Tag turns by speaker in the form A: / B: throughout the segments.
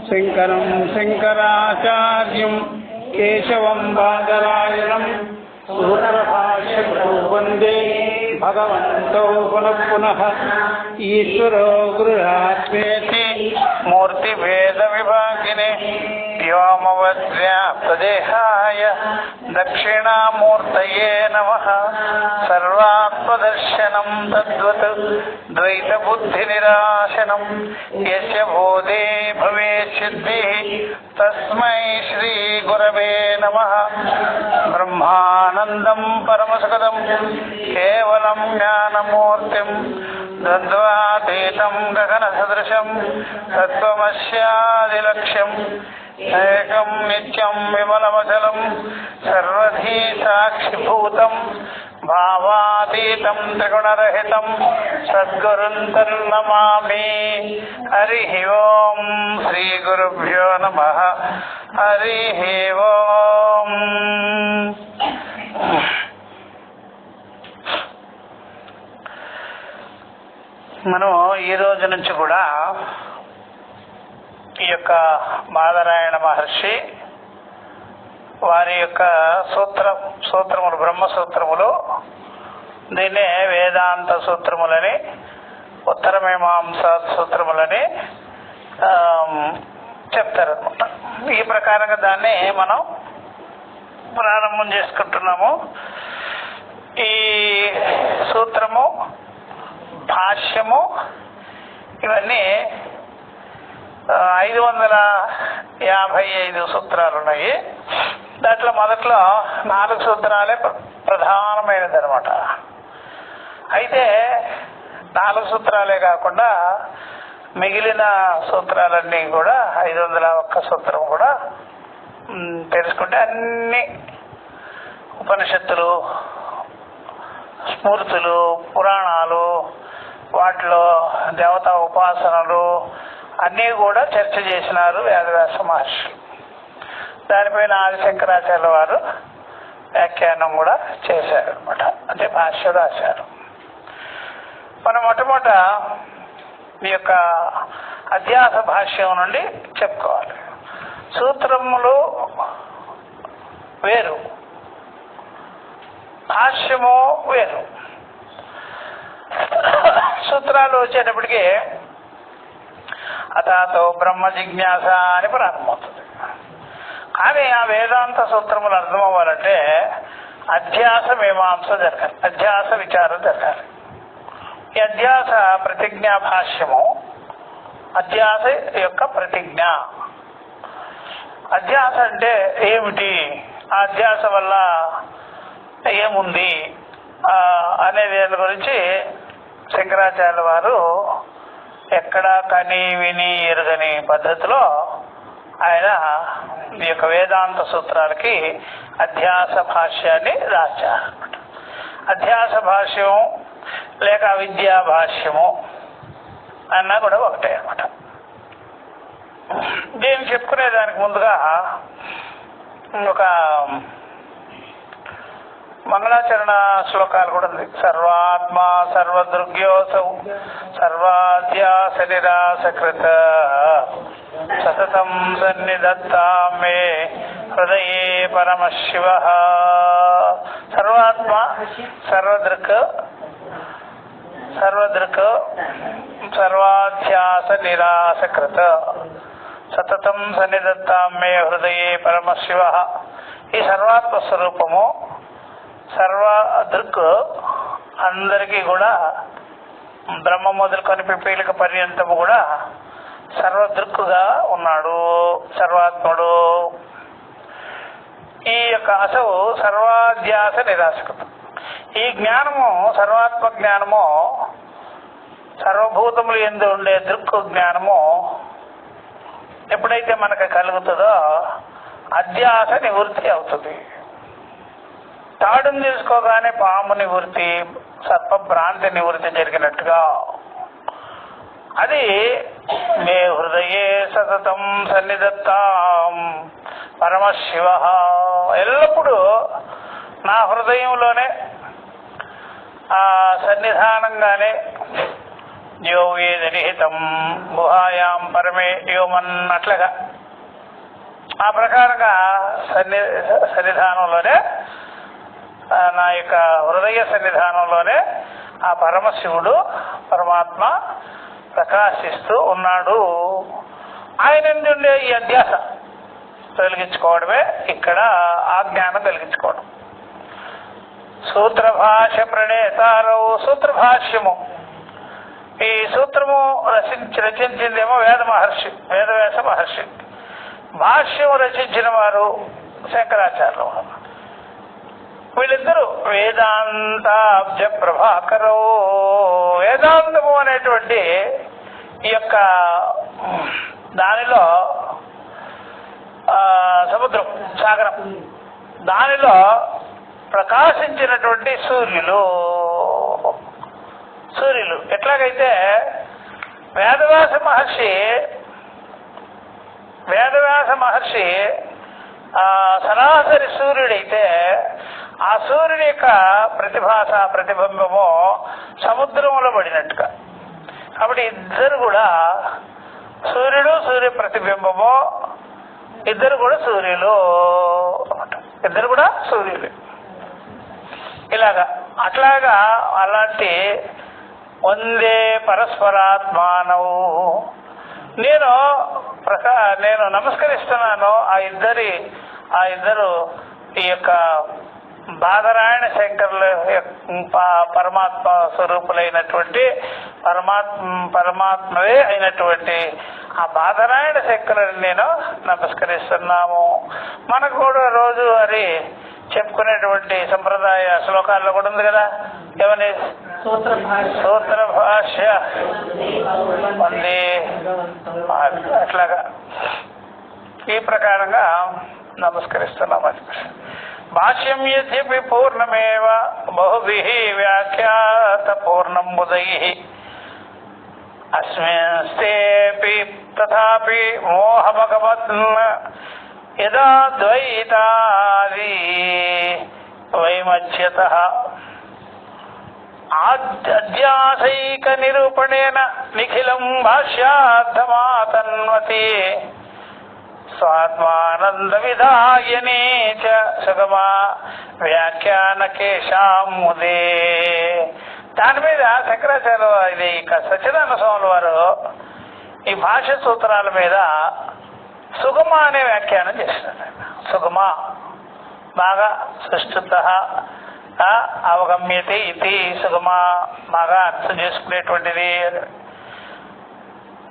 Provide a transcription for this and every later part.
A: శంకరం శంకరాచార్యం కేశవం బాదరాయణం సూత్రభాష్యకృతౌ వందే భగవంతౌ పునః పునః. ఈశ్వరో గురురాత్మేతి మూర్తిభేద విభాగినే వ్యోమవద్వ్యాప్తదేహాయ దక్షిణామూర్తయే నమః. సర్వాత్మదర్శనం తద్వత్ ద్వైతబుద్ధినిరాశనం యస్య బోధే భవేత్ సిద్ధిః తస్మై శ్రీ గురవే నమః. బ్రహ్మానందం పరమసుఖదం కేవలం జ్ఞానమూర్తిం ద్వంద్వాతీతం గగన సదృశం తత్వమస్యాదిలక్ష్యం ఏకం నిత్యం విమలమచలం సర్వధీ సాక్షిభూతం భావాతీతం త్రిగుణరహితం సద్గురుం తన్నమామి. హరి ఓం శ్రీ గురుభ్యో నమః. హరి ఓం. మనం ఈ రోజు నుంచి కూడా ఈ యొక్క బాదరాయణ మహర్షి వారి యొక్క సూత్రములు బ్రహ్మసూత్రములు, దీన్నే వేదాంత సూత్రములని, ఉత్తరమీమాంస సూత్రములని చెప్తారనమాట. ఈ ప్రకారంగా దాన్ని మనం ప్రారంభం చేసుకుంటున్నాము. ఈ సూత్రము, భాష్యము ఇవన్నీ 555 సూత్రాలు ఉన్నాయి. దాంట్లో మొదట్లో 4 సూత్రాలే ప్రధానమైనది అనమాట. అయితే 4 సూత్రాలే కాకుండా మిగిలిన సూత్రాలన్నీ కూడా 501 సూత్రం కూడా తెలుసుకుంటే అన్ని ఉపనిషత్తులు, స్మృతులు, పురాణాలు, వాటిలో దేవతా ఉపాసనలు అన్నీ కూడా చర్చ చేసినారు వేదవ్యాస మహర్షి. దానిపైన ఆదిశంకరాచార్య వారు వ్యాఖ్యానం కూడా చేశారు అనమాట, అంటే భాష్య రాశారు. మనం మొట్టమొదట ఈ యొక్క అధ్యాస భాష్యం నుండి చెప్పుకోవాలి. సూత్రములు వేరు, భాష్యము వేరు. సూత్రాలు వచ్చేటప్పటికి అతాతో బ్రహ్మ జిజ్ఞాస అని ప్రారంభమవుతుంది. కానీ ఆ వేదాంత సూత్రములు అర్థం అవ్వాలంటే అధ్యాస మీమాంస జరగాలి, అధ్యాస విచారం జరగాలి. ఈ అధ్యాస ప్రతిజ్ఞా భాష్యము, అధ్యాస యొక్క ప్రతిజ్ఞ. అధ్యాస అంటే ఏమిటి, ఆ అధ్యాస వల్ల ఏముంది అనే దాని గురించి శంకరాచార్య వారు ఎక్కడా కని విని ఎరుగని పద్ధతిలో ఆయన ఈ యొక్క వేదాంత సూత్రాలకి అధ్యాస భాష్యాన్ని రాశారన్నమాట. అధ్యాస భాష్యం లేక విద్యా భాష్యము అన్నా కూడా ఒకటే అన్నమాట. దీన్ని చెప్పుకునే దానికి ముందుగా ఒక మంగళాచరణ శ్లోకాలు కూడా ఉంది. సర్వాత్మ సర్వదృగ్యోసౌ సర్వాధ్యాస నిరాసకృత సతతం సన్నిధత్తాం మే హృదయే పరమశివ. సర్వాత్మ సర్వదృక్ సర్వాధ్యాస నిరాసకృత సతతం సన్నిధత్తాం మే హృదయే పరమశివ. ఈ సర్వాత్మ స్వరూపము, సర్వదృక్ అందరికీ కూడా, బ్రహ్మ మొదలుకొని పిపీలిక పర్యంతము కూడా సర్వదృక్కుగా ఉన్నాడు సర్వాత్ముడు. ఈ యొక్క అసలు సర్వాధ్యాస నిరాశకృతం. ఈ జ్ఞానము, సర్వాత్మ జ్ఞానము, సర్వభూతములు యందు ఉండే దృక్కు జ్ఞానము ఎప్పుడైతే మనకు కలుగుతుందో అధ్యాస నివృత్తి అవుతుంది. తాడును తెలుసుకోగానే పాము నివృత్తి, సర్పభ్రాంతి నివృత్తి జరిగినట్టుగా అది మే హృదయే సతతం సన్నిధత్తాం పరమశివ. ఎల్లప్పుడూ నా హృదయంలోనే ఆ సన్నిధానంగానే యో వేదనిహితం గుహాయాం పరమే యోమన్ అట్లుగా ఆ ప్రకారంగా సన్నిధానంలోనే నా యొక్క హృదయ సన్నిధానంలోనే ఆ పరమశివుడు పరమాత్మ ప్రకాశిస్తూ ఉన్నాడు. ఆయన నుండి ఈ అధ్యాస తొలగించుకోవడమే ఇక్కడ ఆ జ్ఞానం కలిగించుకోవడం. సూత్రభాష ప్రణేతారో సూత్రభాష్యము, ఈ సూత్రము రచించిందేమో వేదవ్యాస మహర్షి, భాష్యము రచించిన వారు శంకరాచార్యులు. వీళ్ళిద్దరూ వేదాంతాబ్జ ప్రభాకరో, వేదాంతము అనేటువంటి ఈ యొక్క దానిలో సముద్రం సాగరం, దానిలో ప్రకాశించినటువంటి సూర్యులు ఎట్లాగైతే వేదవ్యాస మహర్షి సరాసరి సూర్యుడైతే ఆ సూర్యుడి యొక్క ప్రతిబింబము సముద్రంలో పడినట్టుగా. కాబట్టి ఇద్దరు కూడా సూర్యుడు సూర్య ప్రతిబింబము, ఇద్దరు కూడా సూర్యులు. అట్లాగా అలాంటి వందే పరస్పరాత్మానవు నేను నమస్కరిస్తున్నాను. ఆ ఇద్దరు ఈ యొక్క బాదరాయణ శంకరుల పరమాత్మ స్వరూపులైనటువంటి పరమాత్మవే అయినటువంటి ఆ బాదరాయణ శంకరుని నేను నమస్కరిస్తున్నాము. మనకు కూడా రోజు అది చెప్పుకునేటువంటి సంప్రదాయ శ్లోకాల్లో కూడా ఉంది కదా, ఏమని సూత్ర భాష్య వందే, అట్లాగా ఈ ప్రకారంగా నమస్కరిస్తున్నామని. భాష్యం యద్యపి పూర్ణమేవ బహుభిః వ్యాఖ్యాత పూర్ణం బుధైః అస్మిన్స్తేపి తథాపి మోహభగవత్ యదా ద్వైతాది వైమచ్యతః అధ్యాసైక నిరూపణేన నిఖిలం భాష్యార్థమాతన్వతి స్వాత్మానంద విధాయనే చ సుగమా వ్యాఖ్యాన కేశాముదే. దాని మీద శంకరాచార్య ఇది సచ్చిదానంద స్వాముల వారు ఈ భాష్య సూత్రాల మీద సుగమ అనే వ్యాఖ్యానం చేస్తున్నారు. సుగమ బాగా సుష్ఠుత అవగమ్యతే ఇది సుగమ, బాగా అర్థం చేసుకునేటువంటిది.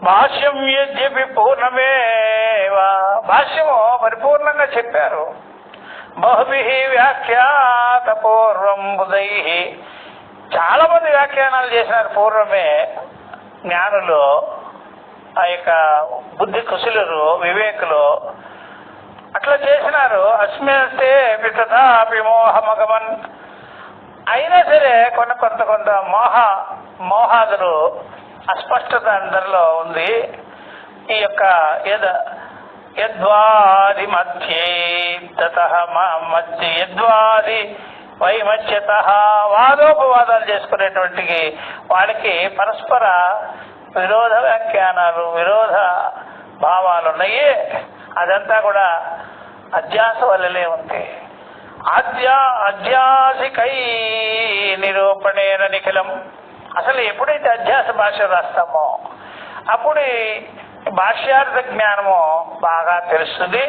A: భాష్యం యద్యపి పూర్ణమేవ, భాష్యము పరిపూర్ణంగా చెప్పారు. బహుభిః వ్యాఖ్యాత పూర్వం బుధైః, చాలా మంది వ్యాఖ్యానాలు చేసినారు పూర్వమే జ్ఞానులు, ఆ యొక్క బుద్ధి కుశలురు వివేకులు అట్లా చేసినారు. అస్మిస్తే తథాపి మోహమగమన్, అయినా సరే కొంత మోహాదులు అస్పష్టత అందరిలో ఉంది. ఈ యొక్క యద్వాది మధ్యే యద్వాది వైమధ్యత, వాదోపవాదాలు చేసుకునేటువంటి వాళ్ళకి పరస్పర విరోధ వ్యాఖ్యానాలు, విరోధ భావాలు ఉన్నాయి. అదంతా కూడా అధ్యాస వల్లనే ఉంది. అధ్యాసికై నిరూపణేన నిఖిలం, అసలు ఎప్పుడైతే అధ్యాస భాష రాస్తామో అప్పుడు భాష్యార్థ జ్ఞానము బాగా తెలుస్తుంది.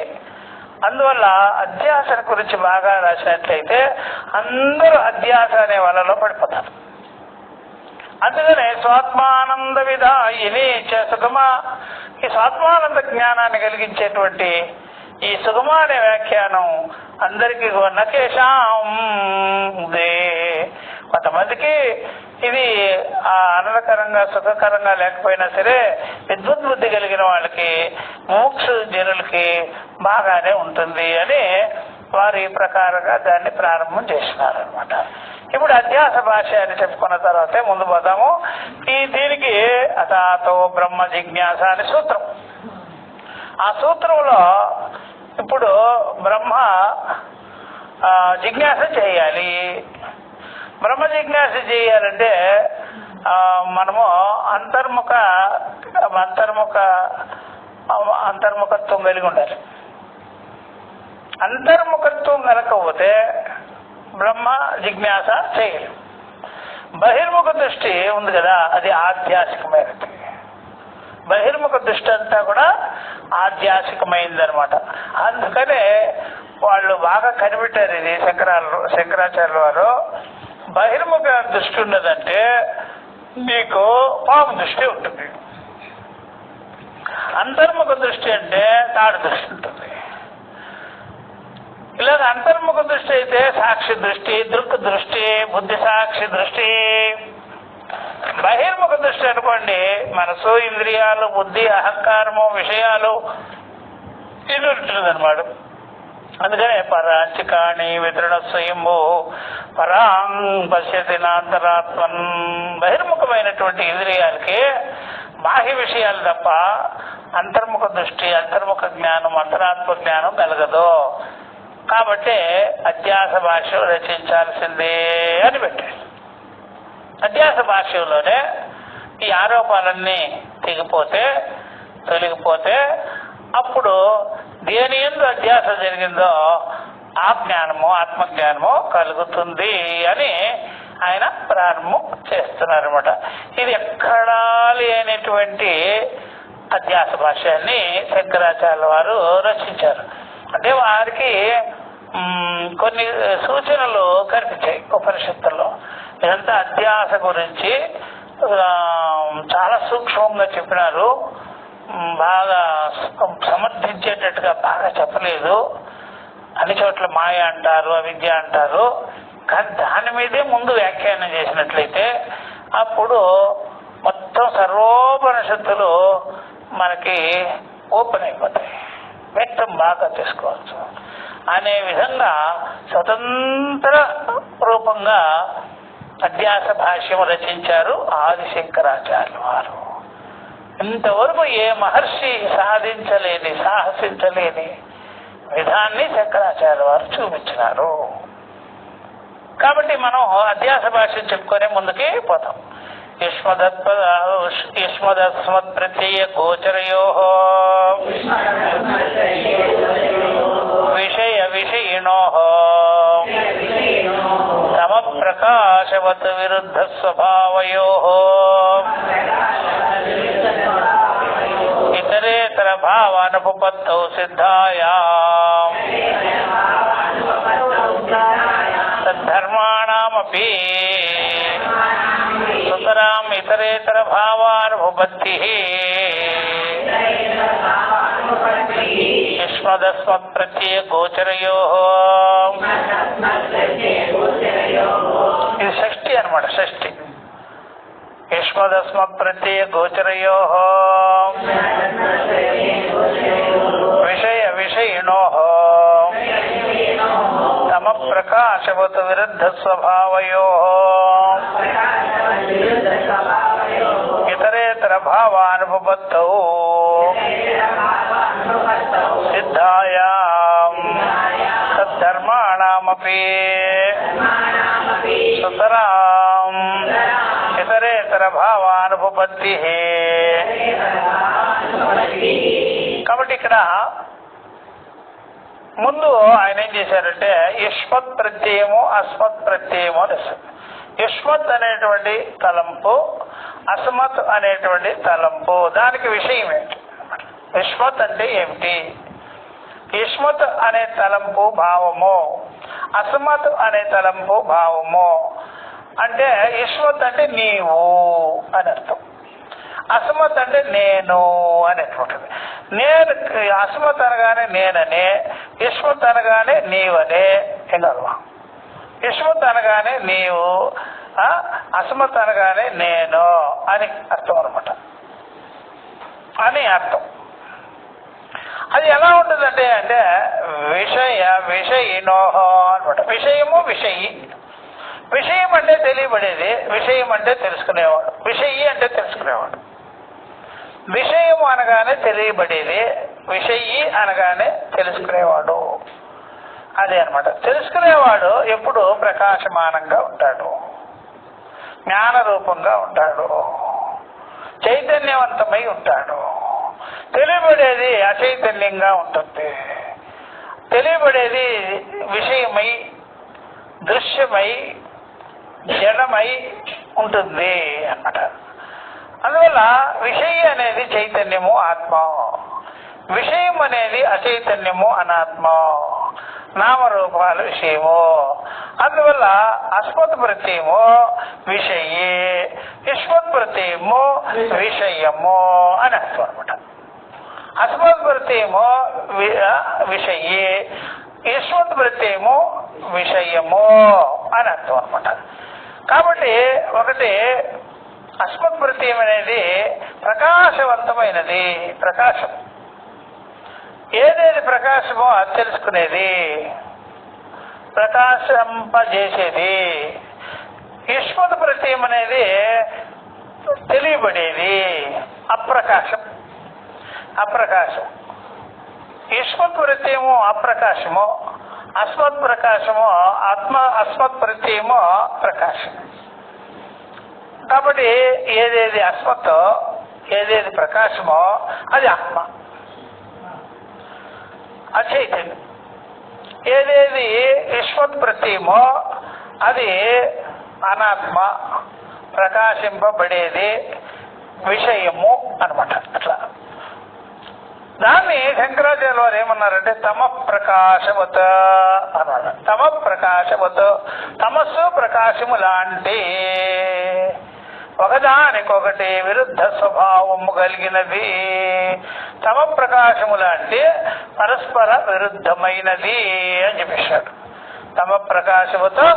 A: అందువల్ల అధ్యాస గురించి బాగా రాసినట్లయితే అందరూ అధ్యాస అనే వలలో పడిపోతారు. అందుకనే స్వాత్మానంద విధాయిని సుగమ, ఈ స్వాత్మానంద జ్ఞానాన్ని కలిగించేటువంటి ఈ సుగమ అనే వ్యాఖ్యానం అందరికీ నకేశాం దే. కొంతమందికి ఇది ఆనందకరంగా సుఖకరంగా లేకపోయినా సరే విద్వద్బుద్ధి కలిగిన వాళ్ళకి మోక్ష జనులకి బాగానే ఉంటుంది అని వారు ఈ ప్రకారంగా దాన్ని ప్రారంభం చేసినారనమాట. ఇప్పుడు అధ్యాస భాష అని చెప్పుకున్న తర్వాతే ముందు పోదాము. దీనికి అతాతో బ్రహ్మ జిజ్ఞాస అనే సూత్రం. ఆ సూత్రంలో ఇప్పుడు బ్రహ్మ జిజ్ఞాస చేయాలి. బ్రహ్మ జిజ్ఞాస చేయాలంటే మనము అంతర్ముఖత్వం కలిగి ఉండాలి. అంతర్ముఖత్వం కలకపోతే బ్రహ్మ జిజ్ఞాస చేయలేం. బహిర్ముఖ దృష్టి ఉంది కదా, అది ఆధ్యాత్మికమైనది. బహిర్ముఖ దృష్టి అంతా కూడా ఆధ్యాత్మికమైందనమాట. అందుకనే వాళ్ళు బాగా కనిపెట్టారు ఇది. శంకరాచార్యుల వారు బహిర్ముఖ దృష్టి ఉన్నదంటే మీకు పాము దృష్టి ఉంటుంది, అంతర్ముఖ దృష్టి అంటే తాడు దృష్టి ఉంటుంది. ఇలాగ అంతర్ముఖ దృష్టి అయితే సాక్షి దృష్టి, దృక్ దృష్టి, బుద్ధి సాక్షి దృష్టి. బహిర్ముఖ దృష్టి అనుకోండి, మనసు, ఇంద్రియాలు, బుద్ధి, అహంకారము, విషయాలు ఇది ఉంటుందన్నమాట. అందుకనే పరాంచికాణి వితరణ స్వయంభూ పరాం పశ్యతి నాంతరాత్మన్. బహిర్ముఖమైనటువంటి ఇంద్రియాలకి బాహ్య విషయాలు తప్ప అంతర్ముఖ దృష్టి, అంతర్ముఖ జ్ఞానం, అంతరాత్మ జ్ఞానం కలగదు. కాబట్టి అధ్యాస భాష్యం రచించాల్సిందే అని పెట్టారు. అధ్యాస భాష్యంలోనే ఈ ఆరోపాలన్నీ తొలగిపోతే అప్పుడు దేని యందు అధ్యాస జరిగిందో ఆ జ్ఞానము, ఆత్మజ్ఞానము కలుగుతుంది అని ఆయన ప్రారంభం చేస్తున్నారు అనమాట. ఇది ఎక్కడా లేనటువంటి అధ్యాస భాష్యాన్ని శంకరాచార్యుల వారు రచించారు. అంటే వారికి కొన్ని సూచనలు కనిపించాయి ఉపనిషత్తుల్లో. ఇదంతా అధ్యాస గురించి చాలా సూక్ష్మంగా చెప్పినారు, బాగా సమర్థించేటట్టుగా బాగా చెప్పలేదు. అన్ని చోట్ల మాయ అంటారు, అవిద్య అంటారు. కానీ దాని మీదే ముందు వ్యాఖ్యానం చేసినట్లయితే అప్పుడు మొత్తం సర్వోపనిషత్తులు మనకి ఓపెన్ అయిపోతాయి, వ్యక్తం బాగా చేసుకోవచ్చు అనే విధంగా స్వతంత్ర రూపంగా అధ్యాస భాష్యం రచించారు ఆదిశంకరాచార్యుల వారు. ఇంతవరకు ఏ మహర్షి సాహసించలేని విధాన్ని శంకరాచార్యుల వారు చూపించినారు. కాబట్టి మనం అధ్యాస భాష్యం చెప్పుకొని ముందుకి పోతాం. యుష్మదస్మత్ ప్రత్యయ గోచరయో విషయ విషయిణో తమ ప్రకాశవత్ విరుద్ధ స్వభావయో ఇతరేతర భావానుపపత్తౌ సిద్ధాయాం తద్ధర్మాణమపి సుతరాం ఇతరేతర భావానుపపత్తిః యుష్మదస్మత్ ప్రత్యయ గోచరయోః. ఇది షష్ఠి అన్నమాట. షష్ఠి యుష్మదస్మత్ ప్రత్యయ గోచరయోః విషయ విషయిణోః తమ ప్రకాశవత్ విరుద్ధ స్వభావయోః ఇతరేతర భావానుపపత్తౌ సిద్ధాయాం తద్ధర్మాణమపి సుతరాం ఇతరేతర భావానుపపత్తిః. కాబట్టి ఇక్కడ ముందు ఆయన ఏం చేశారంటే యుష్మత్ ప్రత్యయము, అస్మత్ ప్రత్యయము అని. యుష్మత్ అనేటువంటి తలంపు, అస్మత్ అనేటువంటి తలంపు, దానికి విషయం ఏంటి? యుష్మత్ అంటే ఏమిటి? యుష్మత్ అనే తలంపు భావము, అస్మత్ అనే తలంపు భావము. అంటే యుష్మత్ అంటే నీవు అని అర్థం, అస్మత్ అంటే నేను అనేటువంటిది. నేను అస్మత్ అనగానే నేననే, యుష్మత్ అనగానే నీవనే. వినల్వా? యుష్మత్ అనగానే నీవు, అస్మత్ అనగానే నేను అని అర్థం అనమాట, అని అర్థం. అది ఎలా ఉంటుందంటే అంటే విషయ విషయినోహ అనమాట. విషయము విషయి. విషయం అంటే తెలియబడేది, విషయం అంటే తెలుసుకునేవాడు, విషయి అంటే తెలుసుకునేవాడు. విషయము అనగానే తెలియబడేది, విషయి అనగానే తెలుసుకునేవాడు. అదే అనమాట. తెలుసుకునేవాడు ఎప్పుడు ప్రకాశమానంగా ఉంటాడు. జ్ఞాన రూపంగా ఉంటాడు, చైతన్యవంతమై ఉంటాడు. తెలియబడేది అచైతన్యంగా ఉంటుంది. తెలియబడేది విషయమై, దృశ్యమై, జడమై ఉంటుంది అన్నమాట. అందువల్ల విషయ అనేది చైతన్యము ఆత్మ, విషయం అనేది అచైతన్యము అనాత్మ, నామరూపాలు విషయము. అందువల్ల అస్మత్ ప్రత్యయము విషయే, యుష్మత్ ప్రత్యయము విషయము అని అర్థం అనమాట. అస్మత్ ప్రత్యయము విషయే, యుష్మత్ ప్రత్యయము విషయము అని అర్థం అనమాట. కాబట్టి ఒకటి అస్మత్ ప్రత్యయం అనేది ప్రకాశవంతమైనది, ప్రకాశం. ఏదేది ప్రకాశమో అది తెలుసుకునేది, ప్రకాశింపజేసేది. యుష్మత్ ప్రత్యయం అనేది తెలియబడేది, అప్రకాశం. అప్రకాశం. యుష్మత్ ప్రత్యయము అప్రకాశము, అస్మత్ ప్రకాశము అస్మత్ ప్రత్యయము ప్రకాశం. కాబట్టి ఏదేది అస్మత్, ఏదేది ప్రకాశమో అది ఆత్మ, అచైతన్యం. ఏదేది యుష్మత్ ప్రత్యయమో అది అనాత్మ, ప్రకాశింపబడేది, విషయము అనమాట. అట్లా దాన్ని శంకరాచార్య వారు ఏమన్నారంటే తమ ప్రకాశవత అన్నాడు. తమ ప్రకాశవత, తమస్సు ప్రకాశము లాంటి ఒకదానికొకటి విరుద్ధ స్వభావము కలిగినది. తమ ప్రకాశము లాంటి పరస్పర విరుద్ధమైనది అని చెప్పేశాడు. తమ ప్రకాశముతో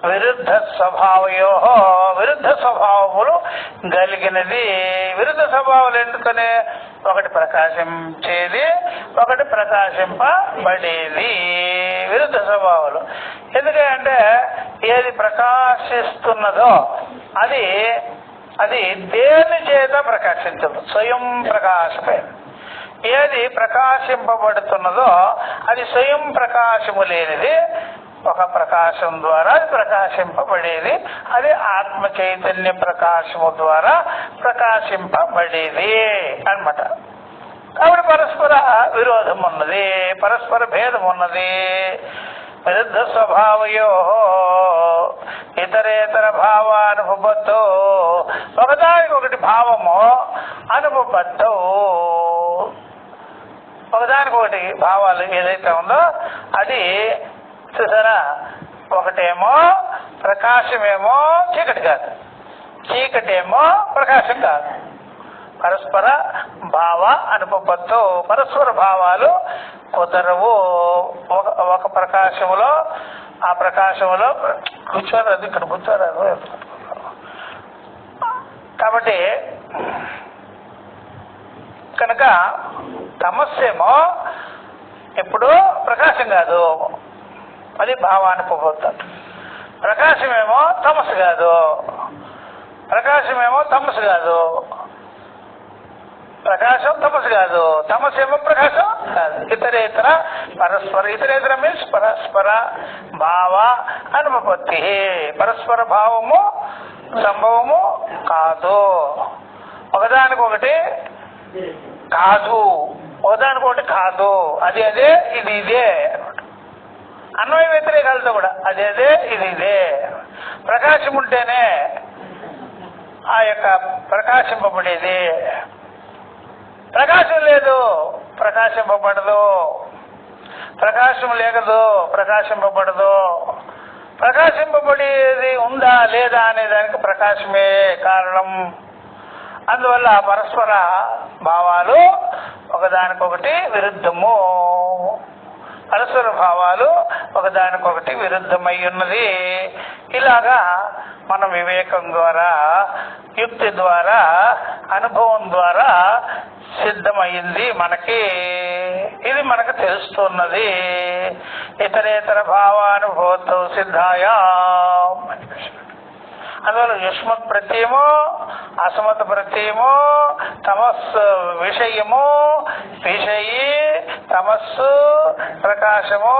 A: విరుద్ధ స్వభావయో, విరుద్ధ స్వభావములు కలిగినది. విరుద్ధ స్వభావాలు ఎందుకనే? ఒకటి ప్రకాశించేది, ఒకటి ప్రకాశింపబడేది. విరుద్ధ స్వభావాలు ఎందుకంటే ఏది ప్రకాశిస్తున్నదో అది అది దేని చేత ప్రకాశించదు, స్వయం ప్రకాశమే. ఏది ప్రకాశింపబడుతున్నదో అది స్వయం ప్రకాశము లేనిది, ఒక ప్రకాశం ద్వారా అది ప్రకాశింపబడేది. అది ఆత్మ చైతన్య ప్రకాశము ద్వారా ప్రకాశింపబడేది అన్నమాట. కాబట్టి పరస్పర విరోధం ఉన్నది, పరస్పర భేదం ఉన్నది. విరుద్ధ స్వభావయో ఇతరేతర భావానుభవతో, ఒకదానికొకటి భావము అనుభవతో, ఒకదానికొకటి భావాలు ఏదైతే ఉందో అది చూసారా. ఒకటేమో ప్రకాశమేమో చీకటి కాదు, చీకటేమో ప్రకాశం కాదు. పరస్పర భావ అనుభవతో, పరస్పర భావాలు కుదరవు. ఒక ప్రకాశములో, ఆ ప్రకాశములో కూర్చోరాదు, ఇక్కడ కూర్చోరాదు. కాబట్టి కనుక తమస్సేమో ఎప్పుడు ప్రకాశం కాదు, అది భావానుభవం. ప్రకాశమేమో తమస్సు కాదు, ప్రకాశమేమో తమస్సు కాదు, ప్రకాశం తమస్సు కాదు, తమస్సేమో ప్రకాశం కాదు. ఇతరేతర పరస్పర, ఇతరేతర మీన్స్ పరస్పర భావ అనుపత్తి. పరస్పర భావము సంభవము కాదు, ఒకదానికొకటి కాదు, ఒకదానికొకటి కాదు. అది అదే, ఇది ఇదే. అన్వయ వ్యతిరేకాలతో కూడా అది అదే, ఇది ఇదే. ప్రకాశం ఉంటేనే ఆ యొక్క ప్రకాశింపబడేది, ప్రకాశం లేదు ప్రకాశింపబడదు, ప్రకాశం లేకదు ప్రకాశింపబడదు. ప్రకాశింపబడేది ఉందా లేదా అనే దానికి ప్రకాశమే కారణం. అందువల్ల పరస్పర భావాలు ఒకదానికొకటి విరుద్ధము, పరస్పర భావాలు ఒకదానికొకటి విరుద్ధమై ఉన్నది. ఇలాగా మనం వివేకం ద్వారా, యుక్తి ద్వారా, అనుభవం ద్వారా సిద్ధమైంది మనకి. ఇది మనకు తెలుస్తున్నది. ఇతరేతర భావానుభూతో సిద్ధాయా. అందువల్ల యుష్మత్ ప్రత్యయము, అసమత్ ప్రత్యయము, తమస్సు విషయము, విషయి తమస్సు, ప్రకాశము,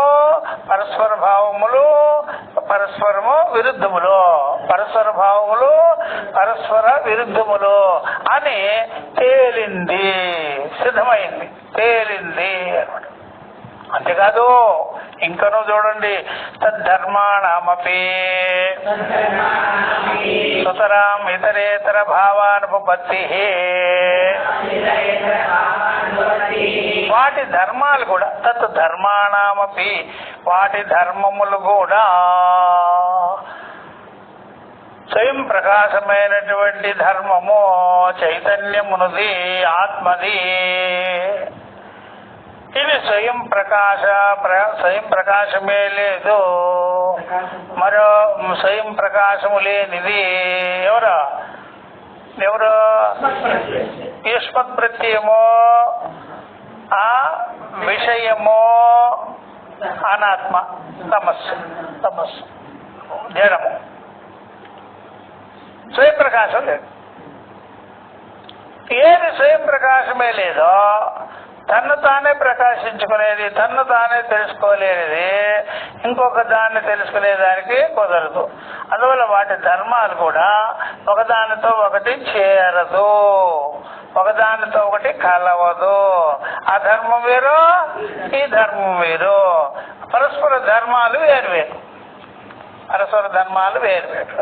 A: పరస్పర భావములు, పరస్పరము విరుద్ధములు, పరస్పర భావములు పరస్పర విరుద్ధములు అని తేలింది, సిద్ధమైంది, తేలింది అనమాట. అంతేకాదు ఇంకనూ చూడండి, తద్ధర్మాణమపి సుతరాం ఇతరేతర భావానుపత్తి, వాటి ధర్మాలు కూడా, తత్ ధర్మాణమపి వాటి ధర్మములు కూడా స్వయం ప్రకాశమైనటువంటి ధర్మము చైతన్యమునుది, ఆత్మది. ఇది స్వయం ప్రకాశమే లేదు, మరో స్వయం ప్రకాశము లేనిది ఎవరు యుష్మత్ ప్రత్యయమో ఆ విషయమో అనాత్మ, తమస్సు జడము. స్వయం ప్రకాశం లేదు. ఏది స్వయం ప్రకాశమే లేదో తన్ను తానే ప్రకాశించుకునేది, తన్ను తానే తెలుసుకోలేనిది ఇంకొక దాన్ని తెలుసుకునేదానికి కుదరదు. అందువల్ల వాటి ధర్మాలు కూడా ఒకదానితో ఒకటి చేరదు, ఒకదానితో ఒకటి కలవదు. ఆ ధర్మం వేరు, ఈ ధర్మం వేరు. పరస్పర ధర్మాలు వేరువేరు, పరస్పర ధర్మాలు వేరువేరు.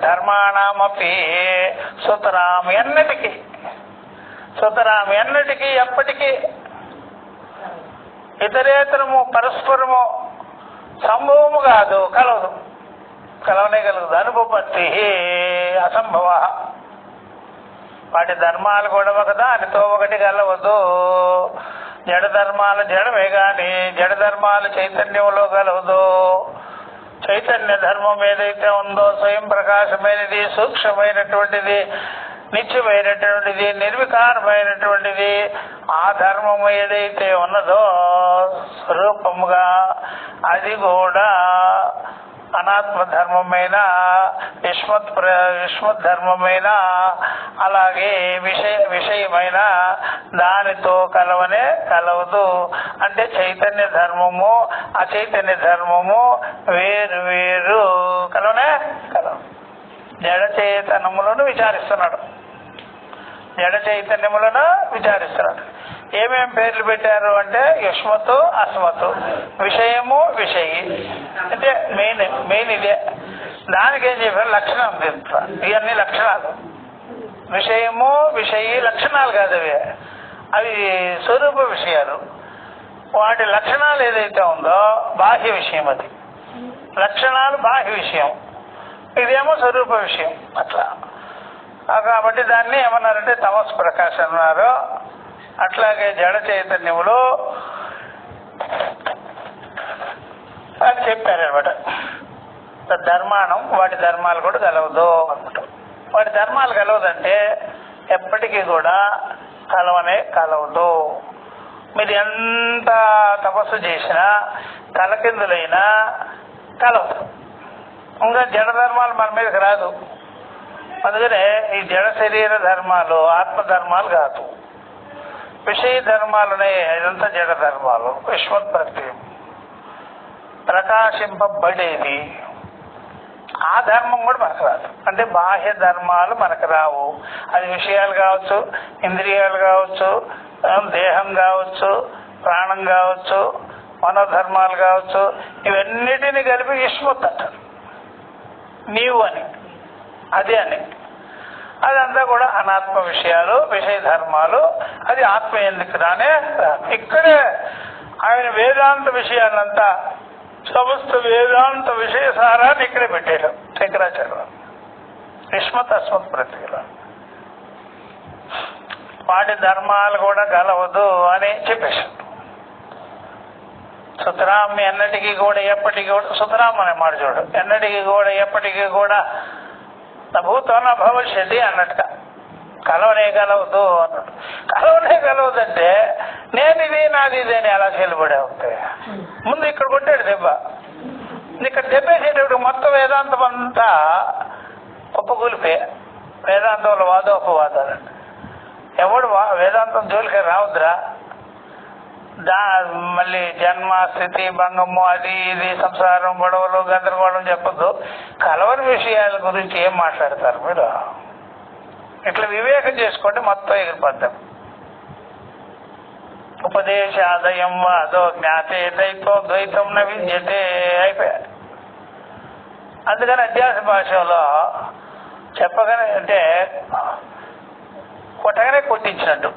A: ధర్మాణమపి సుతరాం ఎన్నటికీ, సుతరాం ఎన్నటికీ ఎప్పటికీ, ఇతరేతరము పరస్పరము సంభవము కాదు, కలవదు, కలవనే కలగదు. అనుపత్తి అసంభవ. వాటి ధర్మాలు కూడా ఒకదానితో ఒకటి కలవదు. జడ ధర్మాలు జడమే గాని జడ ధర్మాలు చైతన్యంలో కలవదు. చైతన్య ధర్మం ఏదైతే ఉందో స్వయం ప్రకాశమైనది, సూక్ష్మమైనటువంటిది, నిత్యమైనటువంటిది, నిర్వికారమైనటువంటిది, ఆ ధర్మం ఏదైతే ఉన్నదో స్వరూపముగా అది కూడా అనాత్మ ధర్మమైన విశ్వత్ ధర్మమైన అలాగే విషయమైన దానితో కలవనే కలవదు. అంటే చైతన్య ధర్మము అచైతన్య ధర్మము వేరు వేరు, కలవనే కలవు. జడ చైతన్యములను విచారిస్తున్నాడు, జడ చైతన్యములను విచారిస్తున్నాడు. ఏమేం పేర్లు పెట్టారు అంటే యుష్మతు అస్మతు, విషయము విషయి. అంటే మెయిన్ ఇదే. దానికి ఏం చెప్పారు? లక్షణం తెలుపుతారు. ఇవన్నీ లక్షణాలు. విషయము విషయి లక్షణాలు కాదు అవి, అవి స్వరూప విషయాలు. వాటి లక్షణాలు ఏదైతే ఉందో బాహ్య విషయం, అది లక్షణాలు బాహ్య విషయం, ఇదేమో స్వరూప విషయం. అట్లా కాబట్టి దాన్ని ఏమన్నారంటే తమస్ ప్రకాశం అన్నారు. అట్లాగే జడ చైతన్యములు అని చెప్పారనమాట. ధర్మానం వాటి ధర్మాలు కూడా కలవదు అనమాట. వాటి ధర్మాలు కలవదంటే ఎప్పటికీ కూడా కలవనే కలవదు. మీరు ఎంత తపస్సు చేసినా తలకిందులైనా కలవదు. ఇంకా జడ ధర్మాలు మన మీదకి రాదు. అందుకనే ఈ జడ శరీర ధర్మాలు ఆత్మధర్మాలు కాదు, విషయ ధర్మాలనే. ఇదంతా జడ ధర్మాలు. విశ్వత్ ప్రత్యయం ప్రకాశింపబడేది, ఆ ధర్మం కూడా మనకు రాదు. అంటే బాహ్య ధర్మాలు మనకు రావు. అది విషయాలు కావచ్చు, ఇంద్రియాలు కావచ్చు, దేహం కావచ్చు, ప్రాణం కావచ్చు, మనోధర్మాలు కావచ్చు, ఇవన్నిటిని కలిపి విశ్వత్ అంటారు. నీవు అని, అదే అని. అదంతా కూడా అనాత్మ విషయాలు, విషయ ధర్మాలు. అది ఆత్మ ఎందుకు రానే రాదు. ఇక్కడే ఆయన వేదాంత విషయాలంతా, సమస్త వేదాంత విషయ సారాన్ని ఇక్కడే పెట్టారు శంకరాచార్య. విస్మత్ అస్మత్ ప్రతిలో వాటి ధర్మాలు కూడా కలవదు అని చెప్పేశారు. సుతరాం ఎన్నటికీ కూడా ఎప్పటికీ కూడా, సుతరాం అనే మాట చూడు, ఎన్నటికీ కూడా ఎప్పటికీ కూడా భూతోన భవిష్యత్తు అన్నట్టుగా కలవనే కలవదు అన్నట్టు. కలవనే కలవదంటే నేను ఇది నాది ఇది అని ఎలా చెల్లుబడే అవుతాయి. ముందు ఇక్కడ కొట్టాడు దెబ్బ. ఇక్కడ దెబ్బేసేటప్పుడు మొత్తం వేదాంతం అంతా కుప్పకూలిపోయా. వేదాంతంలో వాదోపవాదాలు. ఎవడు వేదాంతం జోలికి రావద్దురా, మళ్ళీ జన్మ స్థితి భంగము అది ఇది సంసారం గొడవలు గందరగోళం చెప్పద్దు. కలవని విషయాల గురించి ఏం మాట్లాడతారు మీరు? ఇట్లా వివేకం చేసుకోండి, మొత్తం ఎగిరిపోద్దాం. ఉపదేశాదయం వాదో జ్ఞాతే ద్వైతం న విద్యతే అయిపోయా. అందుకని అధ్యాస భాషలో చెప్పగానే అంటే కొట్టగానే కొట్టించినట్టు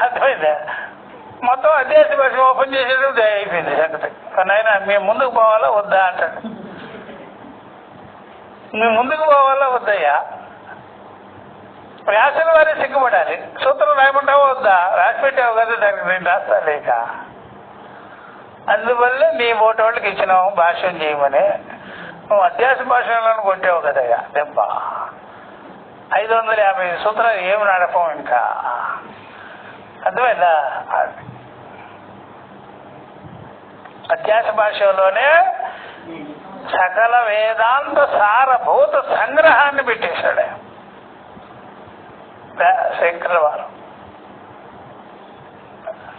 A: అర్థమైందా? మొత్తం అధ్యాస భాష ఓపెన్ చేసేది అయిపోయింది సంగతి. కానీ ఆయన మేము ముందుకు పోవాలా వద్దా అంటాడు. మేము ముందుకు పోవాలా వద్దయ్యా? రాసిన వారే సిగ్గుపడాలి. సూత్రం రాయమంటావా వద్దా? రాసి పెట్టావు కదా, దానికి నేను రాస్తా లేక. అందువల్ల నీ ఓటోళ్ళకి ఇచ్చినావు భాష్యం చేయమని. నువ్వు అధ్యాస భాషలను కొట్టావు కదయ్యా దెబ్బ. 550 సూత్రాలు ఏమి నడపం ఇంకా. అర్థమైందా? అధ్యాస భాషలోనే సకల వేదాంత సారభూత సంగ్రహాన్ని పెట్టేశాడు శంకరవారు.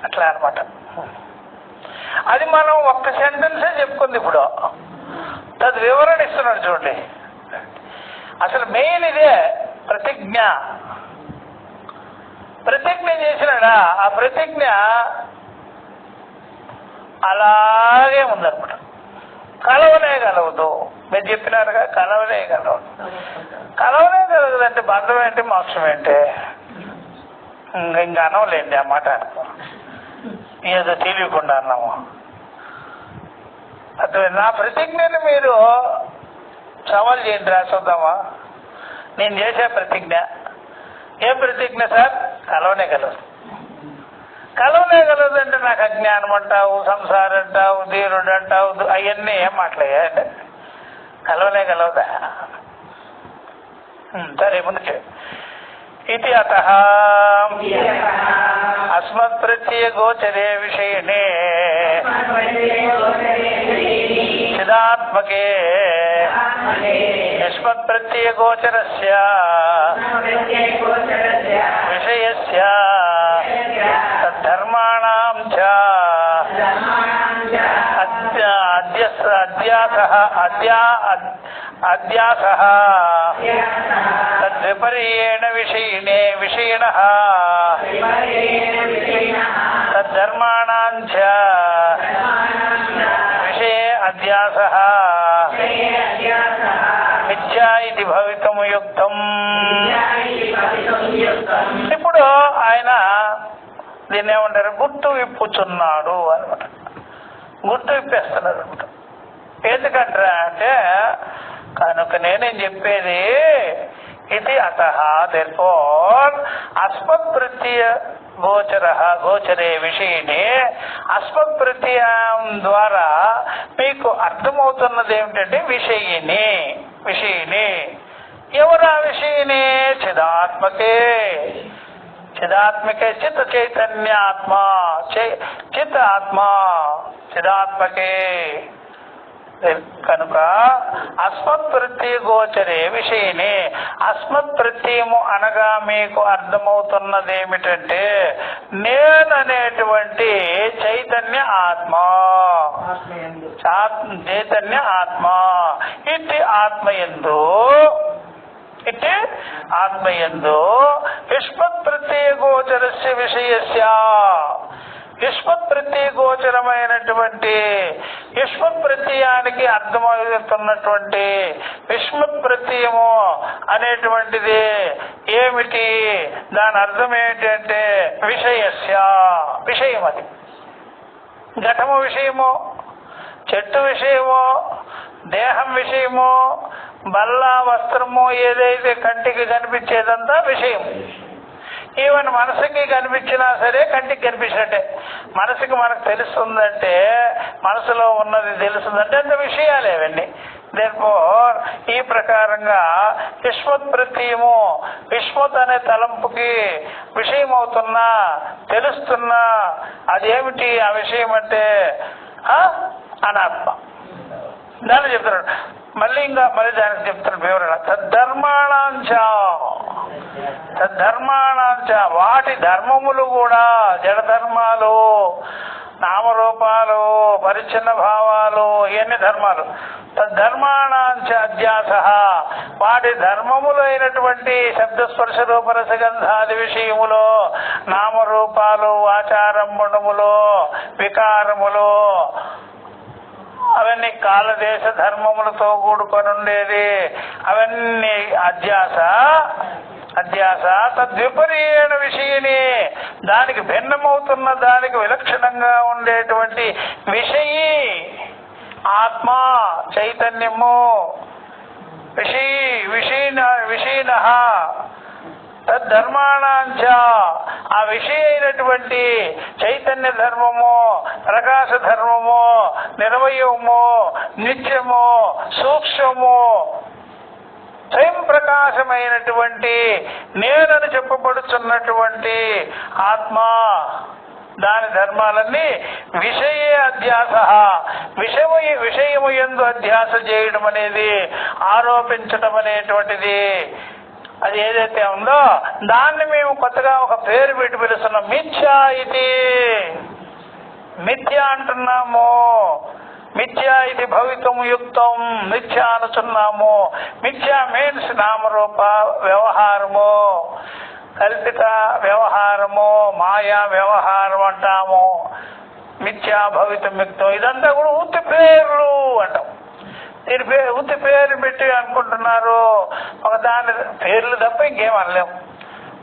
A: అట్లా అనమాట. అది మనం ఒక్క సెంటెన్సే చెప్పుకుంది. ఇప్పుడు తది వివరణ ఇస్తున్నాడు చూడండి. అసలు మెయిన్ ఇదే ప్రతిజ్ఞ. ప్రతిజ్ఞ చేసినాడా, ఆ ప్రతిజ్ఞ అలాగే ఉందన్నమాట. కలవనే కలవదు. మీరు చెప్పినారుగా కలవనే కలవదు. కలవనే కలగదంటే బంధం ఏంటి, మోక్షం ఏంటి? ఇంకా అనవలేండి ఆ మాట. ఏదో తెలియకుండా అన్నాము. అదే నా ప్రతిజ్ఞని మీరు సవాల్ చేయండి, రాసొద్దామా? నేను చేసే ప్రతిజ్ఞ ఏం ప్రతిజ్ఞ సార్? కలవనే కలవదు. కలవనే కలవదు అంటే నాకు అజ్ఞానం అంటావు, సంసారం అంటావు, ధీరుడు అంటావు, అవన్నీ ఏం మాట్లాడే కలవనే కలవదా? సరే ముందుకే. ఇది అతః అస్మత్ ప్రత్యయ గోచరే విషయనే చిదాత్మకే యస్మత్ ప్రత్యయ గోచరస్య విషయస్య తద్ధర్మాణాం చ అధ్యాసః తద్విపర్యేణ విషయిణః తద్ధర్మాణాం చ విషయే అధ్యాసః మిథ్యా ఇది భవితుం యుక్తం. ఇప్పుడు ఆయన దీన్ని ఏమంటారు? గుర్తు విప్పుచున్నాడు అనమాట. గుర్తు విప్పేస్తున్నాడు అనమాట. ఎందుకంటారా అంటే కనుక నేనేం చెప్పేది ఇది అతః దేర్ఫోర్ అస్మత్ ప్రత్యయ గోచరే విషయని అస్మత్ ప్రత్యయం ద్వారా మీకు అర్థమవుతున్నది ఏమిటంటే విషయిని. ఎవరు ఆ విషయిని? చిదాత్మకే. చిదాత్మకే చిత్ చైతన్యాత్మ చిత్ ఆత్మ చిదాత్మకే. కనుక అస్మత్ ప్రత్యయ గోచరే విషయని అస్మత్ ప్రత్యయము అనగా మీకు అర్థమవుతున్నది ఏమిటంటే నేననేటువంటి చైతన్య ఆత్మ. చైతన్య ఆత్మ ఇట్టి ఆత్మయందు యుష్మత్ ప్రత్యయ గోచరస్య విషయస్య యుష్మత్ ప్రత్యయ గోచరమైనటువంటి యుష్మత్ ప్రత్యయానికి అర్థమవుతున్నటువంటి యుష్మత్ ప్రత్యయము అనేటువంటిది ఏమిటి? దాని అర్థం ఏంటంటే విషయస్య విషయం. అది ఘటము విషయము, చెట్టు విషయము, దేహం విషయము, బల్ల వస్త్రము ఏదైతే కంటికి కనిపించేదంతా విషయం. ఈవెన్ మనసుకి కనిపించినా సరే కంటికి కనిపించినట్టే. మనసుకి మనకు తెలుస్తుందంటే, మనసులో ఉన్నది తెలుస్తుందంటే అంత విషయాలే అవన్నీ. దేర్ఫోర్ ఈ ప్రకారంగా విశ్వత్ ప్రత్యయము విశ్వత్ అనే తలంపుకి విషయం అవుతున్నా తెలుస్తున్నా అదేమిటి ఆ విషయం అంటే అనాత్మ. దాన్ని చెప్తున్నాడు మళ్ళీ దానికి చెప్తున్న వివరణ. తద్ధర్మాణాంచ వాటి ధర్మములు కూడా జడ ధర్మాలు, నామరూపాలు, పరిచ్ఛిన్న భావాలు, ఇవన్నీ ధర్మాలు. తద్ధర్మాణాంచ అధ్యాస వాటి ధర్మములైనటువంటి శబ్దస్పర్శ రూపరసగంధాది విషయములో, నామరూపాలు, ఆచారం, గుణములు, వికారములు, అవన్నీ కాలదేశ ధర్మములతో కూడుకొని ఉండేది. అవన్నీ అధ్యాస తద్విపర్యేణ విషయని దానికి భిన్నమవుతున్న, దానికి విలక్షణంగా ఉండేటువంటి విషయీ ఆత్మ చైతన్యము. విషయీన తద్ధర్మాణాంచ ఆ విషయ అయినటువంటి చైతన్య ధర్మము, ప్రకాశ ధర్మము, నిర్వయము, నిత్యము, సూక్ష్మము, స్వయం ప్రకాశమైనటువంటి నేనని చెప్పబడుతున్నటువంటి ఆత్మ, దాని ధర్మాలన్నీ విషయే అధ్యాస విషయము యందు అధ్యాస చేయడం అనేది, ఆరోపించడం అనేటువంటిది అది ఏదైతే ఉందో దాన్ని మేము కొత్తగా ఒక పేరు పెట్టి పిలుస్తున్నాం. మిథ్యా ఇది మిథ్య అంటున్నాము. మిథ్యా ఇది భవితం యుక్తం మిథ్య అనుచున్నాము. మిథ్య మీన్స్ నామరూప వ్యవహారము, కల్పిత వ్యవహారము, మాయా వ్యవహారం అంటాము. మిథ్యా భవితం యుక్తం ఇదంతా కూడా ఉత్తి పేర్లు అంటాం. మీరు ఉత్తి పేరు పెట్టి అనుకుంటున్నారు. ఒకదాని పేర్లు తప్ప ఇంకేం అనలేము.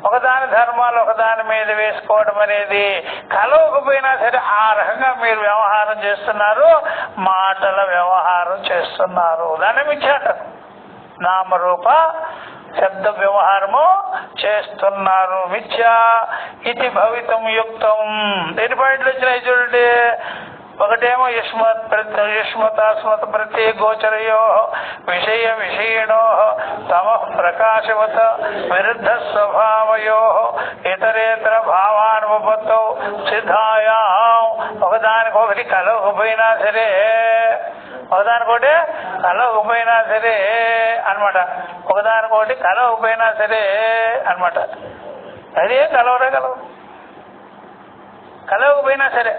A: ఒకదాని ధర్మాలు ఒకదాని మీద వేసుకోవడం అనేది కలవకపోయినా సరే ఆ రకంగా మీరు వ్యవహారం చేస్తున్నారు, మాటల వ్యవహారం చేస్తున్నారు. దాన్ని మిథ్యాటం, నామరూప శబ్ద వ్యవహారము చేస్తున్నారు. మిథ్యా ఇది భవితం యుక్తం. ఎన్ని పాయింట్లు వచ్చినాయి చూడండి. ఒకటేమో యుష్మతాస్మత్ ప్రతి గోచరయో విషయ విషయిణో తమ ప్రకాశవత విరుద్ధ స్వభావయో ఇతరేతర భావానుపత్తౌ సిద్ధాయా. ఒకదానికొకటి కలవకపోయినా సరే, ఒకదానికోటి కలవకపోయినా సరే అనమాట. ఒకదానికోటి కలవకపోయినా సరే అనమాట. అదే కలవకపోయినా సరే.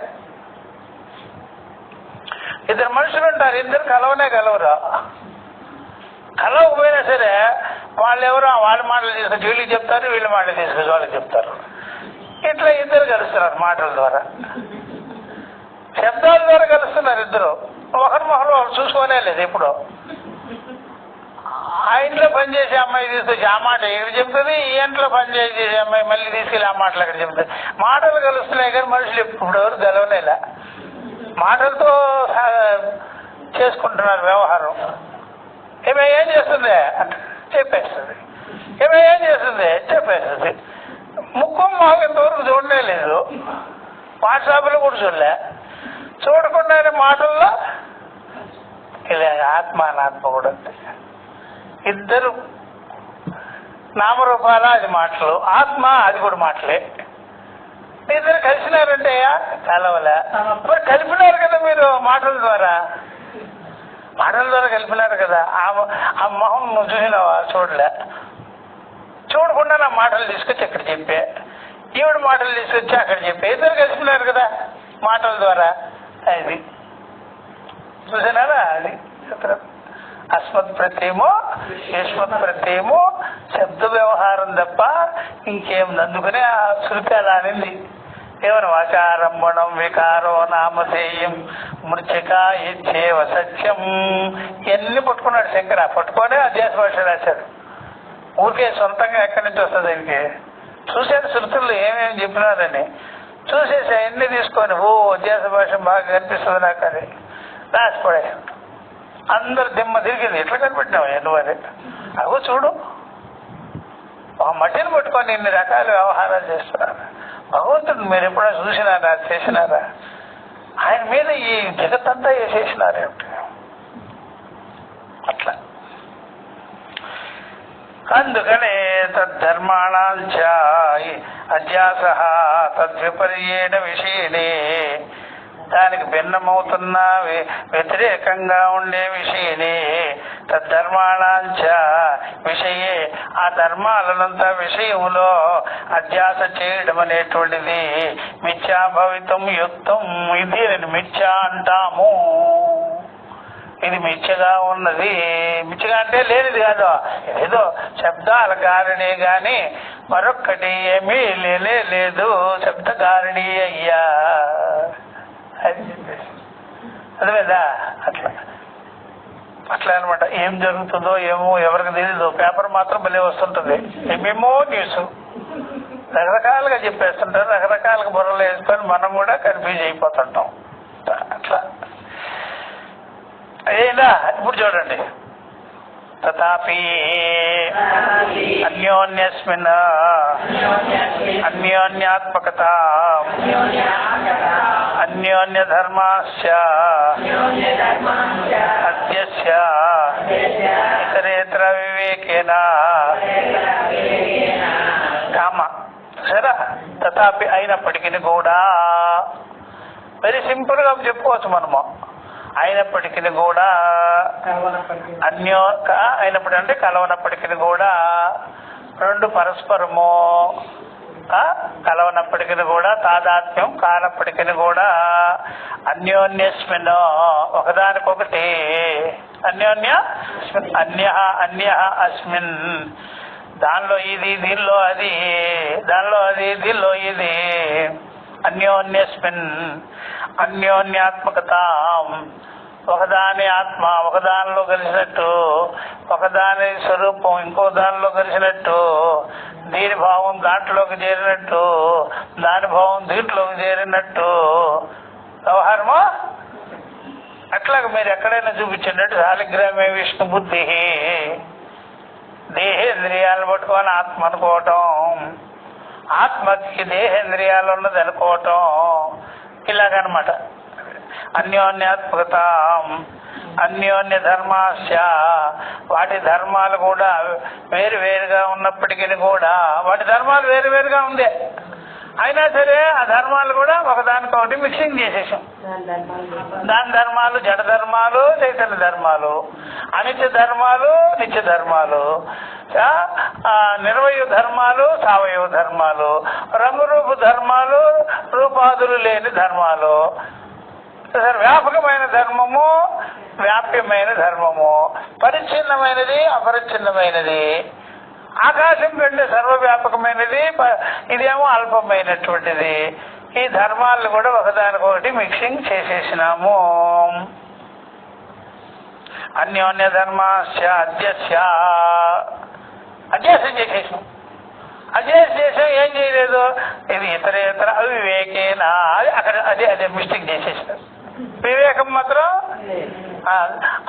A: ఇద్దరు మనుషులు ఉంటారు, ఇద్దరు కలవరా. కలవకపోయినా సరే వాళ్ళు ఎవరో వాళ్ళ మాటలు తీసుకొచ్చి వీళ్ళకి చెప్తారు, వీళ్ళ మాటలు తీసుకొచ్చి వాళ్ళకి చెప్తారు. ఇట్లా ఇద్దరు కలుస్తున్నారు మాటల ద్వారా, శబ్దాల ద్వారా కలుస్తున్నారు ఇద్దరు. ఒకరి మొహంలో ఒకరు చూసుకోనే లేదు. ఇప్పుడు ఆ ఇంట్లో పనిచేసే అమ్మాయి తీసుకొచ్చి ఆ మాట ఇక్కడ చెప్తుంది, ఈ ఇంట్లో పనిచేసే అమ్మాయి మళ్ళీ తీసుకెళ్ళి ఆ మాటలు అక్కడ చెప్తుంది. మాటలు కలుస్తున్నాయి కానీ మనుషులు ఇప్పుడు ఎవరు కలవనేలా. మాటలతో చేసుకుంటున్నారు వ్యవహారం. ఏం చేస్తుంది చెప్పేస్తుంది, ఏం చేస్తుంది చెప్పేస్తుంది. ముక్కు మాకు ఇంతవరకు చూడలే లేదు, వాట్సాప్లో కూడా చూడకుండానే మాటల్లో ఇలా ఆత్మ కూడా ఇద్దరు నామరూపాల అది మాటలు, ఆత్మ అది కూడా మాటలే. ఇద్దరు కలిసినారంటే కలవలే. మరి కలిపినారు కదా మీరు మాటల ద్వారా కలిపినారు కదా. ఆ మొహం నువ్వు చూసినావా? చూడకుండా నా మాటలు తీసుకొచ్చి అక్కడ చెప్పే, ఈవిడ మాటలు తీసుకొచ్చి అక్కడ చెప్పే. ఇద్దరు కలిసినారు కదా మాటల ద్వారా. అది చూసినారా? అది అస్మత్ ప్రత్యయము యుష్మత్ ప్రత్యయము శబ్ద వ్యవహారం తప్ప ఇంకేం. అందుకనే ఆ శృతి అలా అనింది. ఏమన్నా వాచారం గుణం వికారో నామధేయం మృచిక ఇచ్చేవ సత్యం ఇవన్నీ పట్టుకున్నాడు శంకర. పట్టుకొని అధ్యాస భాష రాశాడు. ఊరికే సొంతంగా ఎక్కడి నుంచి వస్తుంది ఆయనకి. చూసేది శృతులు ఏమేమి చెప్పినారని చూసేసి అవన్నీ తీసుకొని అధ్యాస భాష బాగా కనిపిస్తుంది నాకు అని రాసిపడే. అందరు దిమ్మ తిరిగింది. ఎట్లా కనిపెట్టినావు నువ్వని? అగో చూడు, ఒక మట్టిని పట్టుకొని ఇన్ని రకాల వ్యవహారాలు చేస్తున్నారు. భగవంతుడు మీరు ఎప్పుడైనా చూసినారా, చేసినారా? ఆయన మీద ఈ జగత్తంతా వేసేసినారేమిటి అట్లా. అందుకనే తద్ధర్మాణాంచ అధ్యాస తద్విపర్యేణ విషయనే దానికి భిన్నమవుతున్న వ్యతిరేకంగా ఉండే విషయనే తద్ధర్మాణాంచ విషయే, ఆ ధర్మాలనంతా విషయములో అధ్యాస చేయడం అనేటువంటిది మిథ్యాభవితం యుక్తం. ఇది మిథ్యా అంటాము. ఇది మిథ్యగా ఉన్నది. మిథ్యగా అంటే లేనిది కాదు, ఏదో శబ్దాల కారణే గాని మరొక్కటి ఏమీ లేనే లేదు. శబ్దకారణి అయ్యా అని చెప్పేసి అదేదా అట్లా అట్లా అనమాట. ఏం జరుగుతుందో ఏమో ఎవరికి తెలీదు. పేపర్ మాత్రం భలే వస్తుంటుంది, ఏమేమో న్యూస్ రకరకాలుగా చెప్పేస్తుంటారు. రకరకాలుగా బుర్రలు వేసుకొని మనం కూడా కన్ఫ్యూజ్ అయిపోతుంటాం. అట్లా అదేనా. ఇప్పుడు చూడండి, తథాపి అన్యోన్యస్మిన్ అన్యోన్యాత్మకత అన్యోన్య ధర్మాస్య అద్యస్య ఇతరేతర వివేకేన కామ. సరే, తథాపి అయినప్పటికీ కూడా వెరీ సింపుల్ గా చెప్పుకోవచ్చు మనము. అయినప్పటికీ కూడా అయినప్పటి అంటే కలవనప్పటికీ కూడా రెండు పరస్పరము కలవనప్పటికీ కూడా తాదాత్మ్యం కానప్పటికీ కూడా అన్యోన్యస్మిన్ ఒకదానికొకటి అన్యోన్య అన్య అస్మిన్ దానిలో ఇది దీనిలో అది దానిలో అది దీనిలో ఇది అన్యోన్యస్మిన్ అన్యోన్యాత్మకత ఒకదాని ఆత్మ ఒకదానిలో కలిసినట్టు ఒకదాని స్వరూపం ఇంకో దానిలో కలిసినట్టు దీని భావం దాంట్లోకి చేరినట్టు దాని భావం దీంట్లోకి చేరినట్టు వ్యవహారమా. అట్లాగే మీరు ఎక్కడైనా చూపించినట్టు శాలిగ్రామే విష్ణు బుద్ధి దేహేంద్రియాలను పట్టుకొని ఆత్మ అనుకోవటం, ఆత్మకి దేహేంద్రియాలు ఉన్నది అనుకోవటం, ఇలాగనమాట. అన్యోన్యాత్మకత అన్యోన్య ధర్మాస్య వాటి ధర్మాలు కూడా వేరు వేరుగా ఉన్నప్పటికీ కూడా వాటి ధర్మాలు వేరు వేరుగా ఉంది. అయినా సరే ఆ ధర్మాలు కూడా ఒకదానికొకటి మిక్సింగ్ చేసేసాం. దాని ధర్మాలు జడ ధర్మాలు, చైతన్య ధర్మాలు, అనిత్య ధర్మాలు, నిత్య ధర్మాలు, నిర్వయ ధర్మాలు, సావయవ ధర్మాలు, రంగురూపు ధర్మాలు, రూపాదులు లేని ధర్మాలు, వ్యాపకమైన ధర్మము, వ్యాప్యమైన ధర్మము, పరిచ్ఛిన్నమైనది, అపరిచ్ఛిన్నమైనది, ఆకాశం కంటే సర్వవ్యాపకమైనది, ఇదేమో అల్పమైనటువంటిది. ఈ ధర్మాలను కూడా ఒకదానికొకటి మిక్సింగ్ చేసేసినాము. అన్యోన్య ధర్మాస్య అధ్యస్య అధ్యాసం చేసేసాం. అధ్యాసం చేసాం, ఏం చేయలేదు. ఇది ఇతరేతర అవివేకేనా అక్కడ అదే మిస్టేక్ చేసేసారు. వివేకం మాత్రం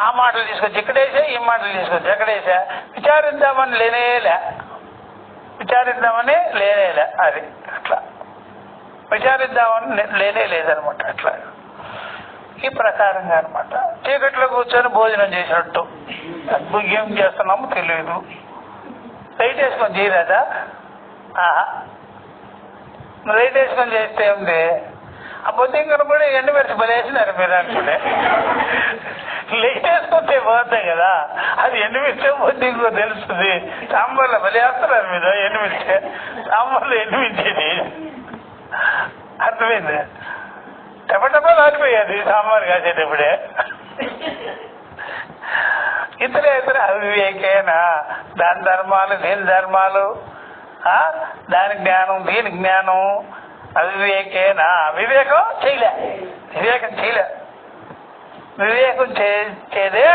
A: ఆ మాటలు తీసుకొచ్చి ఇక్కడేసా, ఈ మాటలు తీసుకొచ్చి ఎక్కడేసా, విచారిద్దామని లేనేలే, విచారిద్దామని లేనేలే. అది అట్లా విచారిద్దామని లేనే లేదనమాట. అట్లా ఈ ప్రకారంగా అనమాట. చీకట్లో కూర్చొని భోజనం చేసినట్టు ఏం చేస్తున్నామో తెలియదు. లైట్ వేసుకొని చేయలేదా? లైట్ వేసుకొని చేస్తే ఉంది. ఆ బొద్దింకను కూడా ఎండుమిర్చి బలేసినారు మీరు అనుకుంటే. లైట్ వేసుకుంటే పోతాయి కదా, అది ఎండుమిర్చి బొద్దింకో తెలుస్తుంది. సాంబార్లో బలేస్తున్నారు మీరు ఎండుమిర్చి, సాంబార్లో ఎండుమిర్చేది అర్థమైంది. టపటపా దాటిపోయేది సాంబార్ కాసేటప్పుడే. ఇతర అవివేకేనా దాని ధర్మాలు దీని ధర్మాలు, దాని జ్ఞానం దీని జ్ఞానం, అవివేకేనా వివేకం చేయలే, వివేకం చేయలే. వివేకం చేదే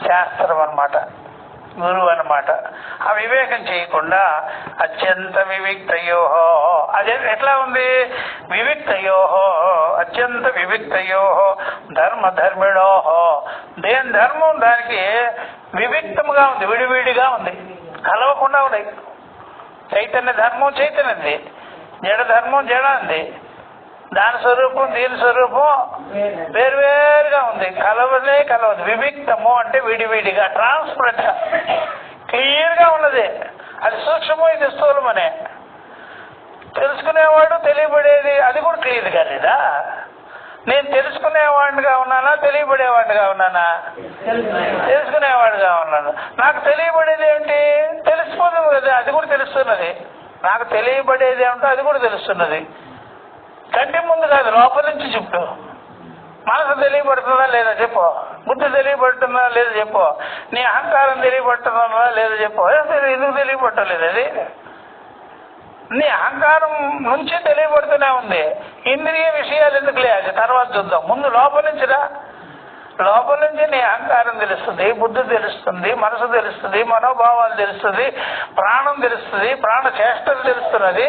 A: శాస్త్రం అన్నమాట, గురువు అన్నమాట. ఆ వివేకం చేయకుండా అత్యంత వివిక్తయోహో, అదే ఎట్లా ఉంది, వివిక్తయోహో అత్యంత వివిక్తయోహో ధర్మధర్మిణోహో, దేని ధర్మం దానికి వివిక్తముగా ఉంది, విడివిడిగా ఉంది, కలవకుండా ఉన్నాయి. చైతన్య ధర్మం చైతన్యది, జడ ధర్మం జడంది, దాని స్వరూపం దీని స్వరూపం వేరువేరుగా ఉంది, కలవదే కలవదు. వివిక్తము అంటే విడివిడిగా, ట్రాన్స్పరెంట్ గా క్లియర్ గా ఉన్నది. అది సూక్ష్మము, ఇది స్థూలమనే తెలుసుకునేవాడు తెలియబడేది, అది కూడా క్లియర్ గా లేదా. నేను తెలుసుకునేవాడిగా ఉన్నానా, తెలియబడేవాడిగా ఉన్నానా? తెలుసుకునేవాడిగా ఉన్నాను. నాకు తెలియబడేది ఏంటి? తెలిసిపోతుంది కదా, అది కూడా తెలుస్తున్నది. నాకు తెలియబడేది ఏమిటో అది కూడా తెలుస్తున్నది. కంటి ముందు కాదు, లోపల నుంచి చెప్పు. మనసు తెలియబడుతుందా లేదా చెప్పు, బుద్ధి తెలియబడుతుందా లేదా చెప్పు, నీ అహంకారం తెలియబడుతుందా లేదా చెప్పు. ఎందుకు తెలియబట్టలేదు? అది నీ అహంకారం నుంచి తెలియబడుతూనే ఉంది. ఇంద్రియ విషయాలు ఎందుకులే, అది తర్వాత చూద్దాం. ముందు లోపల నుంచి రా. లోపల నుంచి నీ అహంకారం తెలుస్తుంది, బుద్ధి తెలుస్తుంది, మనసు తెలుస్తుంది, మనోభావాలు తెలుస్తుంది, ప్రాణం తెలుస్తుంది, ప్రాణ చేష్టలు తెలుస్తున్నది,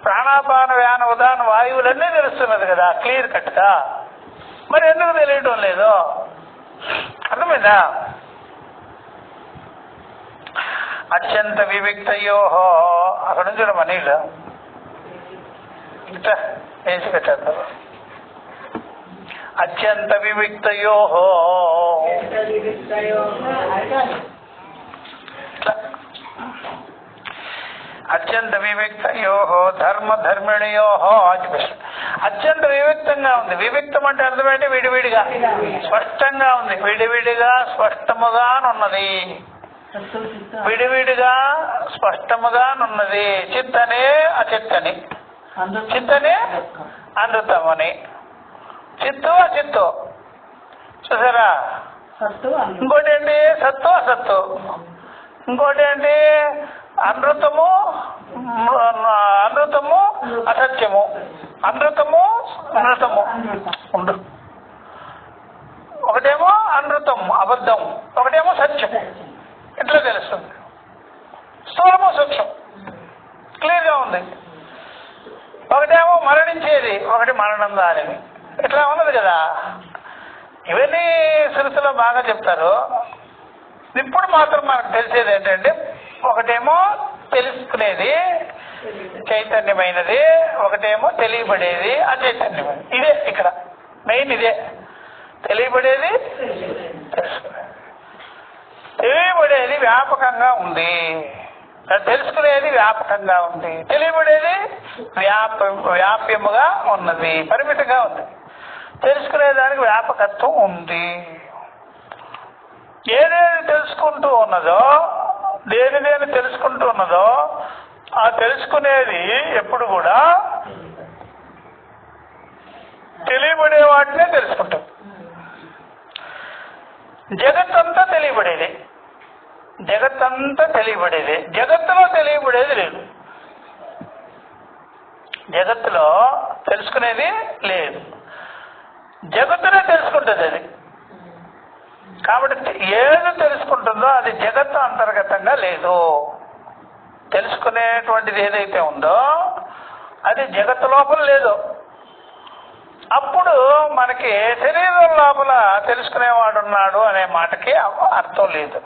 A: ప్రాణాపాన వ్యాన ఉదాహరణ వాయువులన్నీ తెలుస్తున్నది కదా క్లియర్ కట్గా. మరి ఎందుకు తెలియటం లేదు? అర్థమైందా? అత్యంత వివిక్తయోహో, అక్కడ నుంచి మనీళ్ళు ఇట్లా వేసి కట్టేస్తారు. అత్యంత వివిక్తయోహో, అత్యంత వివిక్తయోహో ధర్మ ధర్మిణయోహో. అత్యంత వివిక్తంగా ఉంది. వివిక్తం అంటే అర్థమేంటి? విడివిడిగా, స్పష్టంగా ఉంది. విడివిడిగా స్పష్టముగానున్నది. విడివిడిగా స్పష్టముగానున్నది. చిత్తనే అచిత్తని, చిత్తనే అమృతమని. చిత్తు అచిత్తు చూసారా? ఇంకోటి ఏంటి? సత్తు అసత్తు. ఇంకోటి ఏంటి? అనృతము అనృతము అసత్యము, అనృతము అనృతము ఉండు. ఒకటేమో అనృతం అబద్ధం, ఒకటేమో సత్యం. ఎట్లా తెలుస్తుంది? స్థూలము సూక్ష్మం క్లియర్గా ఉంది. ఒకటేమో మరణించేది, ఒకటి మరణం దానిది. ఇట్లా ఉన్నది కదా. ఇవన్నీ శృతిలో బాగా చెప్తారు. ఇప్పుడు మాత్రం మనకు తెలిసేది ఏంటంటే, ఒకటేమో తెలుసుకునేది చైతన్యమైనది, ఒకటేమో తెలియబడేది అచైతన్యమైనది. ఇదే ఇక్కడ మెయిన్. ఇదే తెలియబడేది, తెలుసుకునేది. తెలియబడేది వ్యాపకంగా ఉంది, తెలుసుకునేది వ్యాపకంగా ఉంది. తెలియబడేది వ్యాప్యముగా ఉన్నది, పరిమితంగా ఉంది. తెలుసుకునేదానికి వ్యాపకత్వం ఉంది. ఏదేది తెలుసుకుంటూ ఉన్నదో, దేని తెలుసుకుంటూ ఉన్నదో, ఆ తెలుసుకునేది ఎప్పుడు కూడా తెలియబడే వాటినే తెలుసుకుంటాం. జగత్తంతా తెలియబడేది, జగత్తంతా తెలియబడేది. జగత్తులో తెలియబడేది లేదు, జగత్తులో తెలుసుకునేది లేదు. జగత్తునే తెలుసుకుంటుంది అది. కాబట్టి ఏది తెలుసుకుంటుందో అది జగత్తు అంతర్గతంగా లేదు. తెలుసుకునేటువంటిది ఏదైతే ఉందో అది జగత్తు లోపల లేదు. అప్పుడు మనకి శరీరం లోపల తెలుసుకునేవాడు ఉన్నాడు అనే మాటకి అర్థం లేదు.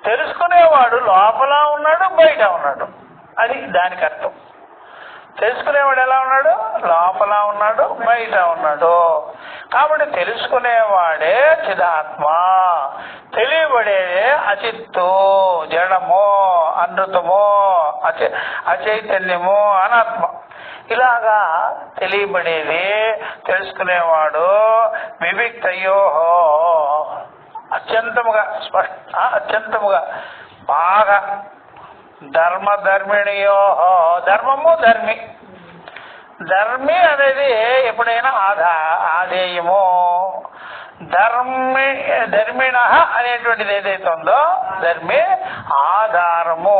A: తెలుసుకునేవాడు లోపల ఉన్నాడు, బయట ఉన్నాడు, అది దానికి అర్థం. తెలుసుకునేవాడు ఎలా ఉన్నాడు? లోపల ఉన్నాడు, బయట ఉన్నాడు. కాబట్టి తెలుసుకునేవాడే చిదాత్మ, తెలియబడేదే అచిత్తు, జడము, అనృతము, అచైతన్యము, అనాత్మ. ఇలాగా తెలియబడేది, తెలుసుకునేవాడు వివిక్తయోహో అత్యంతముగా అత్యంతముగా బాగా ధర్మ ధర్మిణియోహో. ధర్మము ధర్మి. ధర్మి అనేది ఎప్పుడైనా ఆధేయము. ధర్మిణ అనేటువంటిది ఏదైతే ఉందో ధర్మి ఆధారము.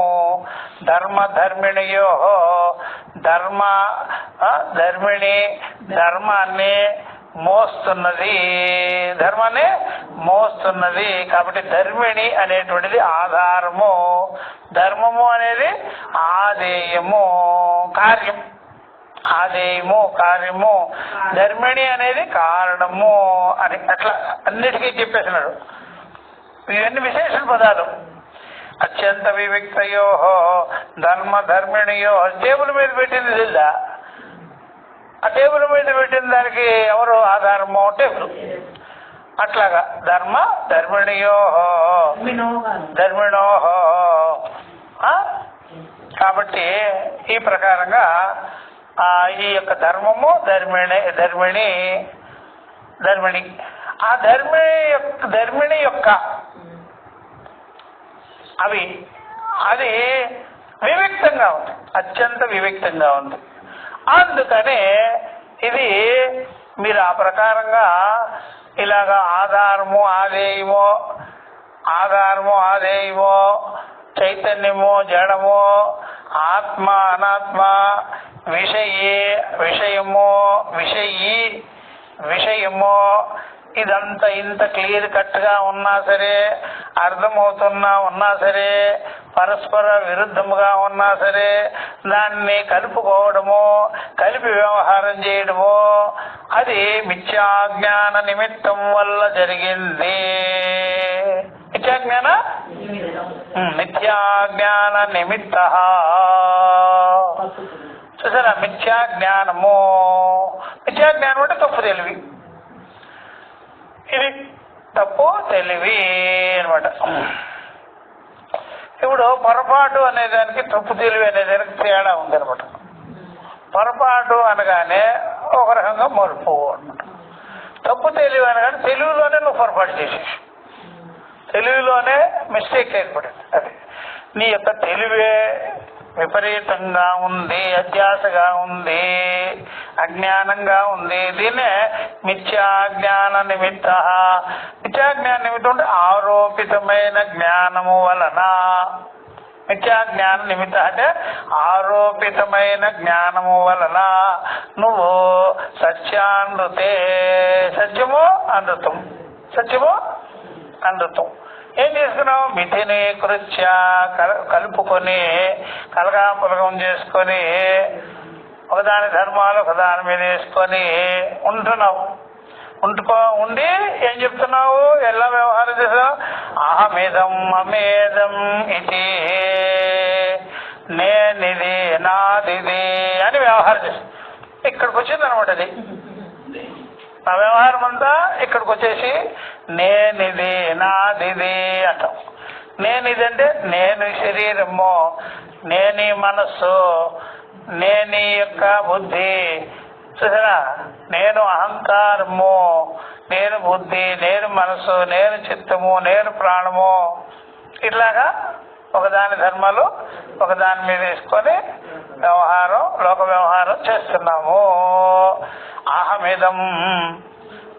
A: ధర్మ ధర్మిణియో ధర్మిణి ధర్మాన్ని మోస్తున్నది, ధర్మాన్ని మోస్తున్నది. కాబట్టి ధర్మిణి అనేటువంటిది ఆధారము, ధర్మము అనేది ఆదేయము, కార్యం. ఆదేయము కార్యము, ధర్మిణి అనేది కారణము అని అట్లా అన్నిటికీ చెప్పేసినాడు. ఇవన్నీ విశేషణ పదాలు. అత్యంత వివిక్తయో ధర్మ ధర్మిణియో. టేబుల్ మీద పెట్టింది తెలుసా? ఆ టేబుల్ మీద పెట్టిన దానికి ఎవరు ఆధారమో? టేబుల్. అట్లాగా ధర్మ ధర్మిణియో ధర్మిణోహో. కాబట్టి ఈ ప్రకారంగా ఈ యొక్క ధర్మము ధర్మిణి ఆ ధర్మిణి యొక్క అది వివిక్తంగా ఉంది, అత్యంత వివిక్తంగా ఉంది. అందుకనే ఇది మీరు ఆ ప్రకారంగా ఇలాగా ఆధారము ఆదేయమో చైతన్యము జడము ఆత్మ అనాత్మ విషయము ఇదంతా ఇంత క్లియర్ కట్ గా ఉన్నా సరే, ఉన్నా సరే, పరస్పర విరుద్ధముగా ఉన్నా సరే, దాన్ని కలుపుకోవడము, కలిపి వ్యవహారం చేయడము అది మిథ్యాజ్ఞాన నిమిత్తం వల్ల జరిగింది. మిథ్యాజ్ఞాన నిమిత్త చూసారా? మిథ్యాజ్ఞానం అంటే తప్పు తెలివి. ఇది తప్పు తెలివి అనమాట. ఇప్పుడు పొరపాటు అనేదానికి తప్పు తెలివి అనేదానికి తేడా ఉందనమాట. పొరపాటు అనగానే ఒక రకంగా మరుపు అనమాట. తప్పు తెలివి అనగానే తెలివిలోనే నువ్వు పొరపాటు చేసేసి, తెలివిలోనే మిస్టేక్ ఏర్పడింది. అది నీ యొక్క తెలివే విపరీతంగా ఉంది, అధ్యాసగా ఉంది, అజ్ఞానంగా ఉంది. దీన్నే మిథ్యాజ్ఞాన నిమిత్త. మిథ్యాజ్ఞాన నిమిత్తం అంటే ఆరోపితమైన జ్ఞానము వలన. మిథ్యాజ్ఞాన నిమిత్త అంటే ఆరోపితమైన జ్ఞానము వలన నువ్వు సత్యానృతే, సత్యము అనృతం ఏం చేసుకున్నావు? మిథిని కృత్య కలుపుకొని కలగాపులగం చేసుకొని ఒకదాని ధర్మాలు ఒకదాని మీద వేసుకొని ఉంటున్నావు. ఉండి ఏం చెప్తున్నావు? ఎలా వ్యవహారం చేసావు? అహమిదం అమేదం ఇది, నేనిది నాదిది అని వ్యవహారం చేస్తావు. ఇక్కడికి వచ్చింది అనమాట. అది ఆ వ్యవహారం అంతా ఇక్కడికి వచ్చేసి నేనిది నాదిది అంటాం. నేనిది అంటే నేను శరీరము, నేని మనస్సు, నేని యొక్క బుద్ధి, చూసారా? నేను అహంకారము, నేను బుద్ధి, నేను మనస్సు, నేను చిత్తము, నేను ప్రాణము, ఇట్లాగా ఒకదాని ధర్మాలు ఒకదాని మీద వేసుకొని లోక వ్యవహారం చేస్తున్నాము. అహమిదం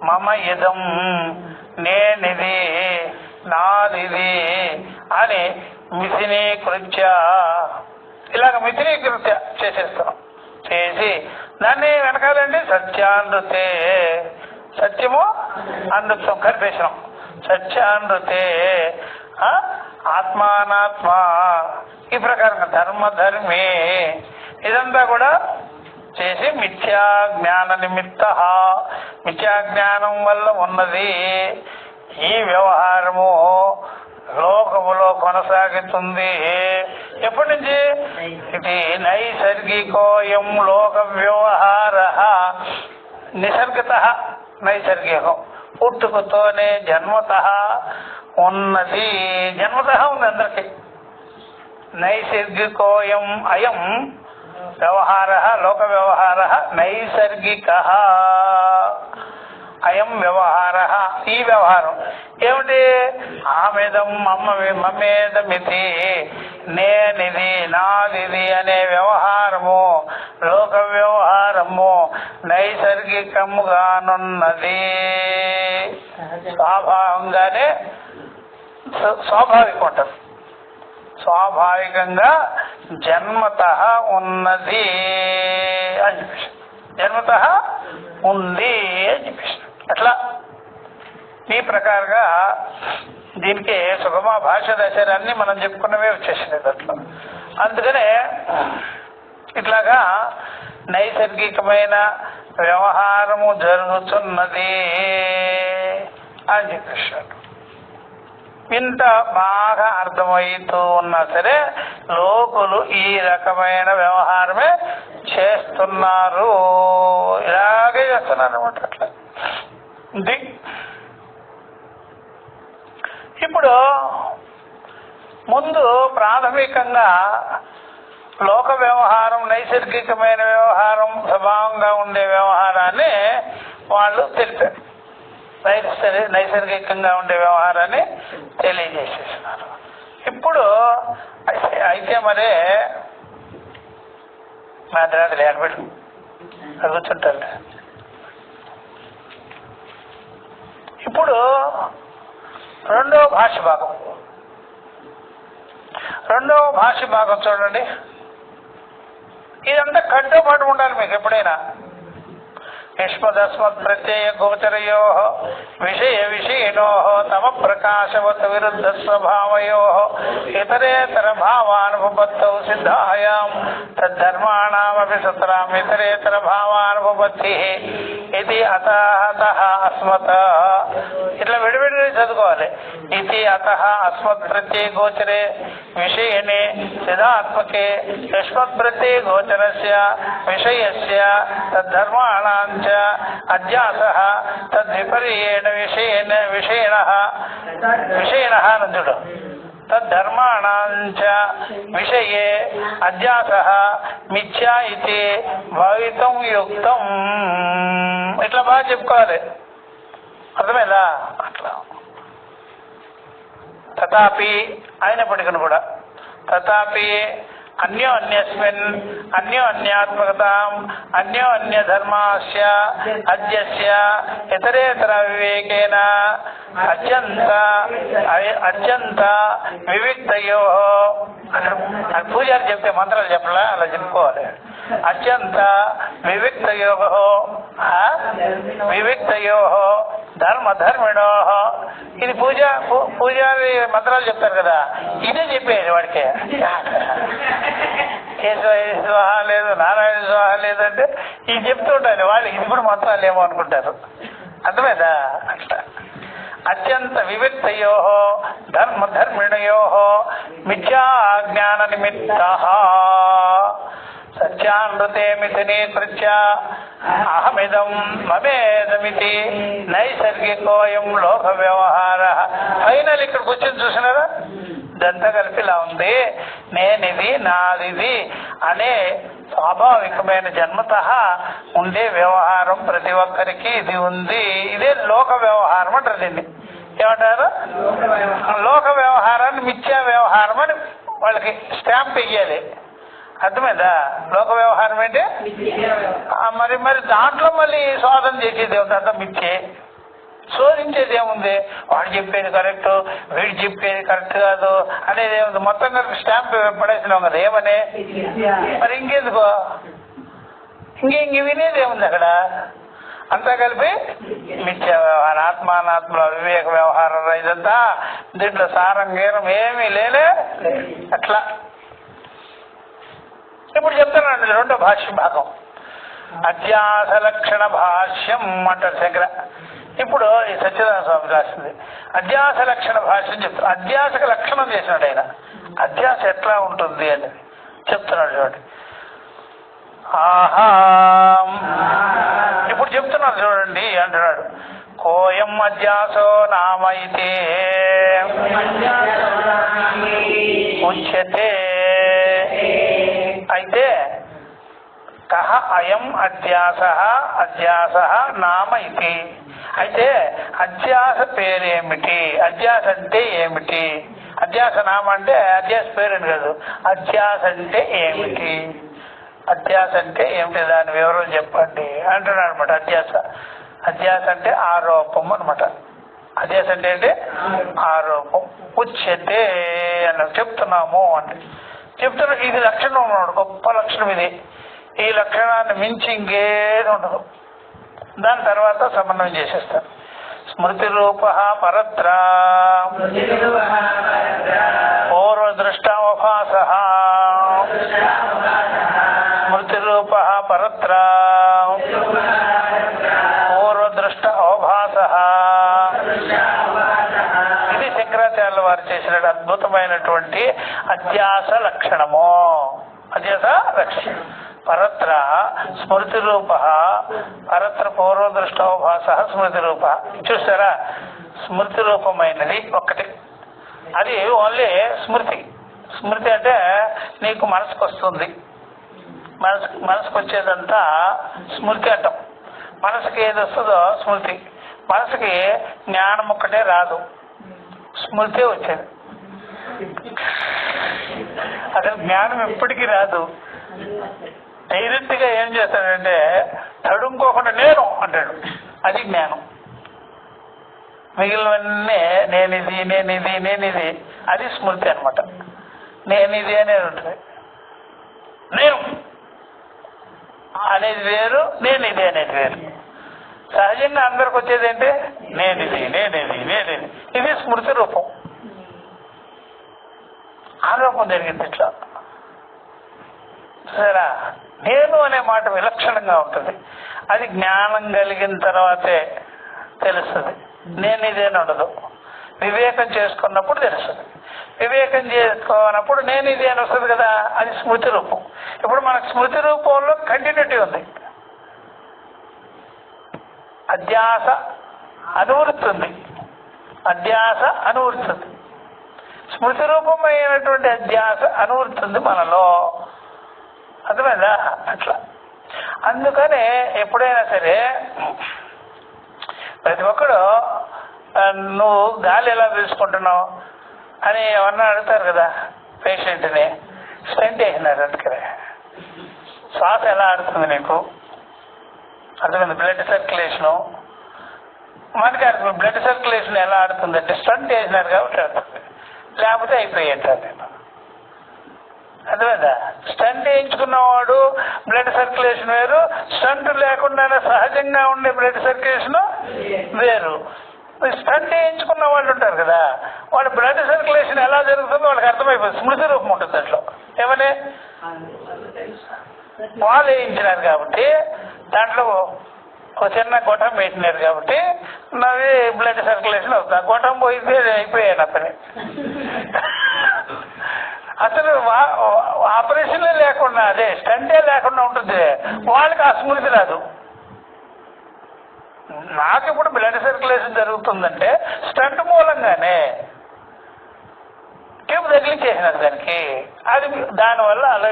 A: మమ ఇదం, నేనిది నాదిది అని మిథినీకృత్య, ఇలాగ మిథినీకృత్య చేసేస్తున్నాం. చేసి దాన్ని వెనకాలండి సత్యానృతే, సత్యము అనృతం కలిపేసినాం. సత్యానృతే ఆత్మానాత్మ, ఈ ప్రకారంగా ధర్మే ఇదంతా కూడా చేసి మిథ్యాజ్ఞాన నిమిత్త, మిథ్యాజ్ఞానం వల్ల ఉన్నది ఈ వ్యవహారము లోకములో కొనసాగుతుంది. ఎప్పటి నుంచి? ఇది నైసర్గికోయం లోక వ్యవహార, నిసర్గత నైసర్గికం, పుట్టుకతోనే జన్మత ఉన్నది. జన్మత ఉంది అందరికి. నైసర్గికోయం అయం వ్యవహార, లోక వ్యవహార నైసర్గిక, అయం వ్యవహార, ఈ వ్యవహారం ఏమిటి? ఆమెదం మమేదమితి, నేనిది నాదిది అనే వ్యవహారము, లోక వ్యవహారము నైసర్గికముగానున్నది. స్వాభావంగానే స్వాభావికం ఉంటుంది. స్వాభావికంగా జన్మత ఉన్నది అని చెప్పేసి, జన్మత ఉంది అని చెప్పేసి అట్లా ఈ ప్రకారంగా దీనికి సుగమ భాష దశలన్నీ మనం చెప్పుకున్నవే వచ్చేసినాయి దాంట్లో. అందుకనే ఇట్లాగా నైసర్గికమైన వ్యవహారము జరుగుతున్నది అని చెప్పేసాడు. ఇంత బాగా అర్థమవుతూ ఉన్నా సరే లోకులు ఈ రకమైన వ్యవహారమే చేస్తున్నారు, ఇలాగే చేస్తున్నారు అనమాట. అట్లా ఇది ఇప్పుడు ముందు ప్రాథమికంగా లోక వ్యవహారం, నైసర్గికమైన వ్యవహారం, స్వభావంగా ఉండే వ్యవహారాన్ని వాళ్ళు తెలిపారు. నైసర్గికంగా ఉండే వ్యవహారాన్ని తెలియజేసేస్తున్నారు. ఇప్పుడు అయితే మరే మా తర్వాత లేకబెట్టు చదువుతుంటారు. ఇప్పుడు రెండవ భాష్య భాగం చూడండి. ఇదంతా కంటోపాటు ఉండాలి మీకు ఎప్పుడైనా. యుష్మదస్మత్ ప్రత్యయ గోచరయో విషయ విషయనో తమ ప్రకాశవత్ విరుద్ధ స్వభావయో ఇతరేతర భావానుపత్తౌ సిద్ధాయాం తద్ధర్మాణమపి సత్రాం ఇతరేతర భావానుపత్తి ఇది అతః అస్మత్. ఇట్లా విడివిడిగా చదువుకోవాలి. ఇది అతః అస్మత్ ప్రత్యయ గోచరే విషయనే సిద్ధాత్మకే యుష్మత్ ప్రత్యయ గోచరస్య విషయస్య తద్ధర్మాణాంచ అధ్యాసః తద్విపర్యేణ విషయణః నందుడు తద్ధర్మాణాంచ విషయే అధ్యాసః మిథ్యా ఇతి భావితం యుక్తం. ఇట్లా బాగా చెప్పుకోవాలి. అర్థమైందా? అట్లా తథాపి అయినప్పటికీ కూడా తథాపి అన్యోన్యస్మిన్ అన్యోన్యాత్మకతాం అన్యోన్యధర్మాస్య అద్యస్య ఇతరేతర వివేకేన అత్యంత వివిక్తయో. పూజారి చెప్తే మంత్రాలు చెప్పలా, అలా చెప్పుకోవాలి. అత్యంత వివిక్తయో ధర్మిణో. ఇది పూజారి మంత్రాలు చెప్తారు కదా, ఇదే చెప్పేది వాడికి. కేశవ లేదు, నారాయణ స్వాహ లేదంటే ఇది చెప్తూ ఉంటాను. వాళ్ళు ఇది కూడా మంత్రాలు ఏమో అనుకుంటారు. అర్థమైందా? అట్లా అత్యంత వివిక్తయో ధర్మిణయో మిథ్యా జ్ఞాన నిమిత్త సత్యానృతే మిథునీకృత్య అహమిదం మమేదమితి నైసర్గికోయం లోక వ్యవహార. ఫైనల్ ఇక్కడికి వచ్చింది చూసినారా? ఇదంతా కలిపి ఇలా ఉంది. నేనిది నాదిది అనే స్వాభావికమైన జన్మతః ఉండే వ్యవహారం ప్రతి ఒక్కరికి ఇది ఉంది. ఇదే లోక వ్యవహారం అంటారు. దీన్ని ఏమంటారు? లోక వ్యవహారాన్ని మిథ్యా వ్యవహారం అని వాళ్ళకి స్టాంప్ వెయ్యాలి. అర్థమైందా? లోక వ్యవహారం ఏంటి? మరి దాంట్లో మళ్ళీ శోధన చేసేది ఏముంది? అంతా మిథ్యే. శోధించేది ఏముంది? వాడు చెప్పేది కరెక్ట్, వీడు చెప్పేది కరెక్ట్ కాదు అనేది ఏముంది? మొత్తం కలిపి స్టాంప్ పడేసినాం కదా. ఏమని? మరి ఇంకెందుకో ఇంక వినేది ఏముంది అక్కడ? అంతా కలిపి మిథ్యా వ్యవహారం, ఆత్మానాత్మల వివేక వ్యవహారం. ఇదంతా దీంట్లో సారం గీరం ఏమీ లేలే. అట్లా ఇప్పుడు చెప్తానండి రెండో భాష్య భాగం. అధ్యాస లక్షణ భాష్యం అంటారు శంకర. ఇప్పుడు ఈ సత్యనారాయణ స్వామి రాసింది అధ్యాస లక్షణ భాష్యం చెప్తారు. అధ్యాసకు లక్షణం చేసినాడు ఆయన. అధ్యాస ఎట్లా ఉంటుంది అని చెప్తున్నాడు చూడండి. ఆహా ఇప్పుడు చెప్తున్నాడు చూడండి అంటున్నాడు. కోయం అధ్యాసో నామ ఇతే ఉచ్యతే. అయితే కహ అయం అధ్యాస నామ ఇది. అయితే అధ్యాస పేరేమిటి? అధ్యాస అంటే ఏమిటి? అధ్యాస నామ అంటే అధ్యాస పేరేమి కాదు. అధ్యాస అంటే ఏమిటి? అధ్యాస అంటే ఏమిటి? దాని వివరం చెప్పండి అంటున్నాడు అనమాట. అధ్యాస అంటే ఆరోపం అనమాట. అధ్యాస అంటే ఏంటి? ఆరోపం. ఉచ్యతే అని చెప్తున్నాము అంటే చెప్తున్నా. ఇది లక్షణం ఉన్నాడు, గొప్ప లక్షణం ఇది. ఈ లక్షణాన్ని మించి ఇంకేది ఉండదు. దాని తర్వాత సమన్వయం చేసేస్తారు. స్మృతి రూప పరత్ర పూర్వదృష్టావభాస. స్మృతి రూప పరత్ర పూర్వదృష్ట అవభాస. ఇది శంకరాచార్యుల వారు చేసిన అద్భుతమైనటువంటి అధ్యాస లక్షణము. అధ్యాస లక్షణం. పరత్ర స్మృతి రూప, పరత్ర పూర్వదృష్టోభాస స్మృతి రూప. చూసారా? స్మృతి రూపమైనది ఒకటి, అది ఓన్లీ స్మృతి. స్మృతి అంటే నీకు మనసుకు వస్తుంది, మనసుకు వచ్చేదంతా స్మృతి అంటాం. మనసుకి ఏది వస్తుందో స్మృతి. మనసుకి జ్ఞానం ఒక్కటే రాదు, స్మృతి వచ్చేది. అసలు జ్ఞానం ఎప్పటికీ రాదు. డైరెక్ట్ గా ఏం చేస్తాడంటే తడుముకోకుండా నేను అంటాడు, అది జ్ఞానం. మిగిలినవన్నీ నేనిది నేనిది నేనిది, అది స్మృతి అనమాట. నేనిది అనేది ఉంటుంది, నేను అనేది వేరు, నేను ఇది అనేది వేరు. సహజంగా అందరికి వచ్చేది ఏంటి? నేనిది నేనిది నేనిది, ఇది స్మృతి రూపం. ఆరోపం జరిగింది ఇట్లా. సరే, నేను అనే మాట విలక్షణంగా ఉంటుంది. అది జ్ఞానం కలిగిన తర్వాతే తెలుస్తుంది. నేను ఇదేని ఉండదు. వివేకం చేసుకున్నప్పుడు తెలుస్తుంది. వివేకం చేసుకోనప్పుడు నేను ఇది అని వస్తుంది కదా, అది స్మృతి రూపం. ఇప్పుడు మనకు స్మృతి రూపంలో కంటిన్యూటీ ఉంది. అధ్యాస అనువృత్తి ఉంది, అధ్యాస అనువృత్తి ఉంది. స్మృతి రూపమైనటువంటి అధ్యాస అనువృత్తి ఉంది మనలో, అర్థమైందా? అట్లా. అందుకనే ఎప్పుడైనా సరే ప్రతి ఒక్కడు నువ్వు గాలి ఎలా పీల్చుకుంటున్నావు అని ఎవరన్నా అడుగుతారు కదా పేషెంట్ని. స్టెంట్ వేసినారు అందుకనే శ్వాస ఎలా ఆడుతుంది నీకు, అర్థమైంది? బ్లడ్ సర్క్యులేషను మనకి అర్థం. బ్లడ్ సర్క్యులేషన్ ఎలా ఆడుతుందంటే స్టంట్ వేసినారు కాబట్టి ఆడుతుంది, లేకపోతే అయిపోయి అంటారు. నేను అర్థమైందా? స్టంట్ వేయించుకున్నవాడు బ్లడ్ సర్క్యులేషన్ వేరు, స్టంట్ లేకుండా సహజంగా ఉండే బ్లడ్ సర్క్యులేషన్ వేరు. స్టంట్ వేయించుకున్న వాళ్ళు ఉంటారు కదా, వాళ్ళ బ్లడ్ సర్క్యులేషన్ ఎలా జరుగుతుందో వాళ్ళకి అర్థమైపోతుంది. స్మృతి రూపం ఉంటుంది దాంట్లో. ఏమని వాళ్ళు వేయించినారు కాబట్టి దాంట్లో ఒక చిన్న గొట్టం పెట్టినారు కాబట్టి నాది బ్లడ్ సర్క్యులేషన్ అవుతుంది. గొట్టం పోయితే అయిపోయాను అతని. అసలు ఆపరేషన్లే లేకుండా, అదే స్టంటే లేకుండా ఉంటుంది, వాళ్ళకి ఆ స్మృతి రాదు. నాకు ఇప్పుడు బ్లడ్ సర్క్యులేషన్ జరుగుతుందంటే స్టంట్ మూలంగానే ట్యూబ్ తగిలించేసినారు దానికి. అది దానివల్ల అలా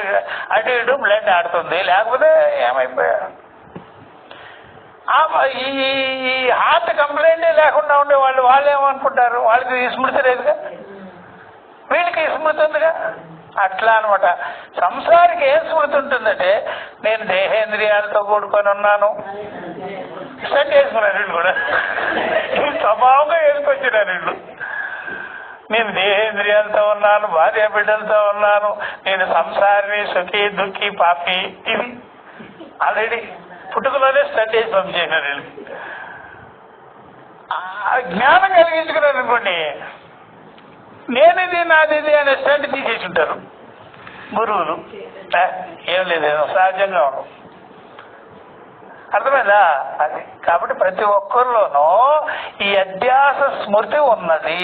A: అటు ఇటు బ్లడ్ ఆడుతుంది, లేకపోతే ఏమైపోయాడు. ఈ హార్ట్ కంప్లైంటే లేకుండా ఉండే వాళ్ళు ఏమనుకుంటారు? వాళ్ళకి ఈ స్మృతి లేదుగా, వీళ్ళకి ఈ స్మృతి ఉందిగా. అట్లా అనమాట. సంసారికి ఏం స్మృతి ఉంటుందంటే నేను దేహేంద్రియాలతో కూడుకొని ఉన్నాను, స్టంట్ వేసుకున్నారు వీళ్ళు కూడా, స్వభావంగా వేసుకొచ్చినారు వీళ్ళు. నేను దేహేంద్రియాలతో ఉన్నాను, భార్య బిడ్డలతో ఉన్నాను, నేను సంసారిని, సుఖి దుఃఖి పాపి, ఇది ఆల్రెడీ పుట్టుకలోనే స్టంట్ వేసి పంపించేసినారు వీళ్ళు. జ్ఞానం కలిగించుకున్నారు అనుకోండి, నేనిది నాదిది అనే స్టంట్ తీసేసి ఉంటారు గురువులు. ఏం లేదు, సహజంగా ఉండవు. అర్థమైందా? అది కాబట్టి ప్రతి ఒక్కరిలోనూ ఈ అధ్యాస స్మృతి ఉన్నది.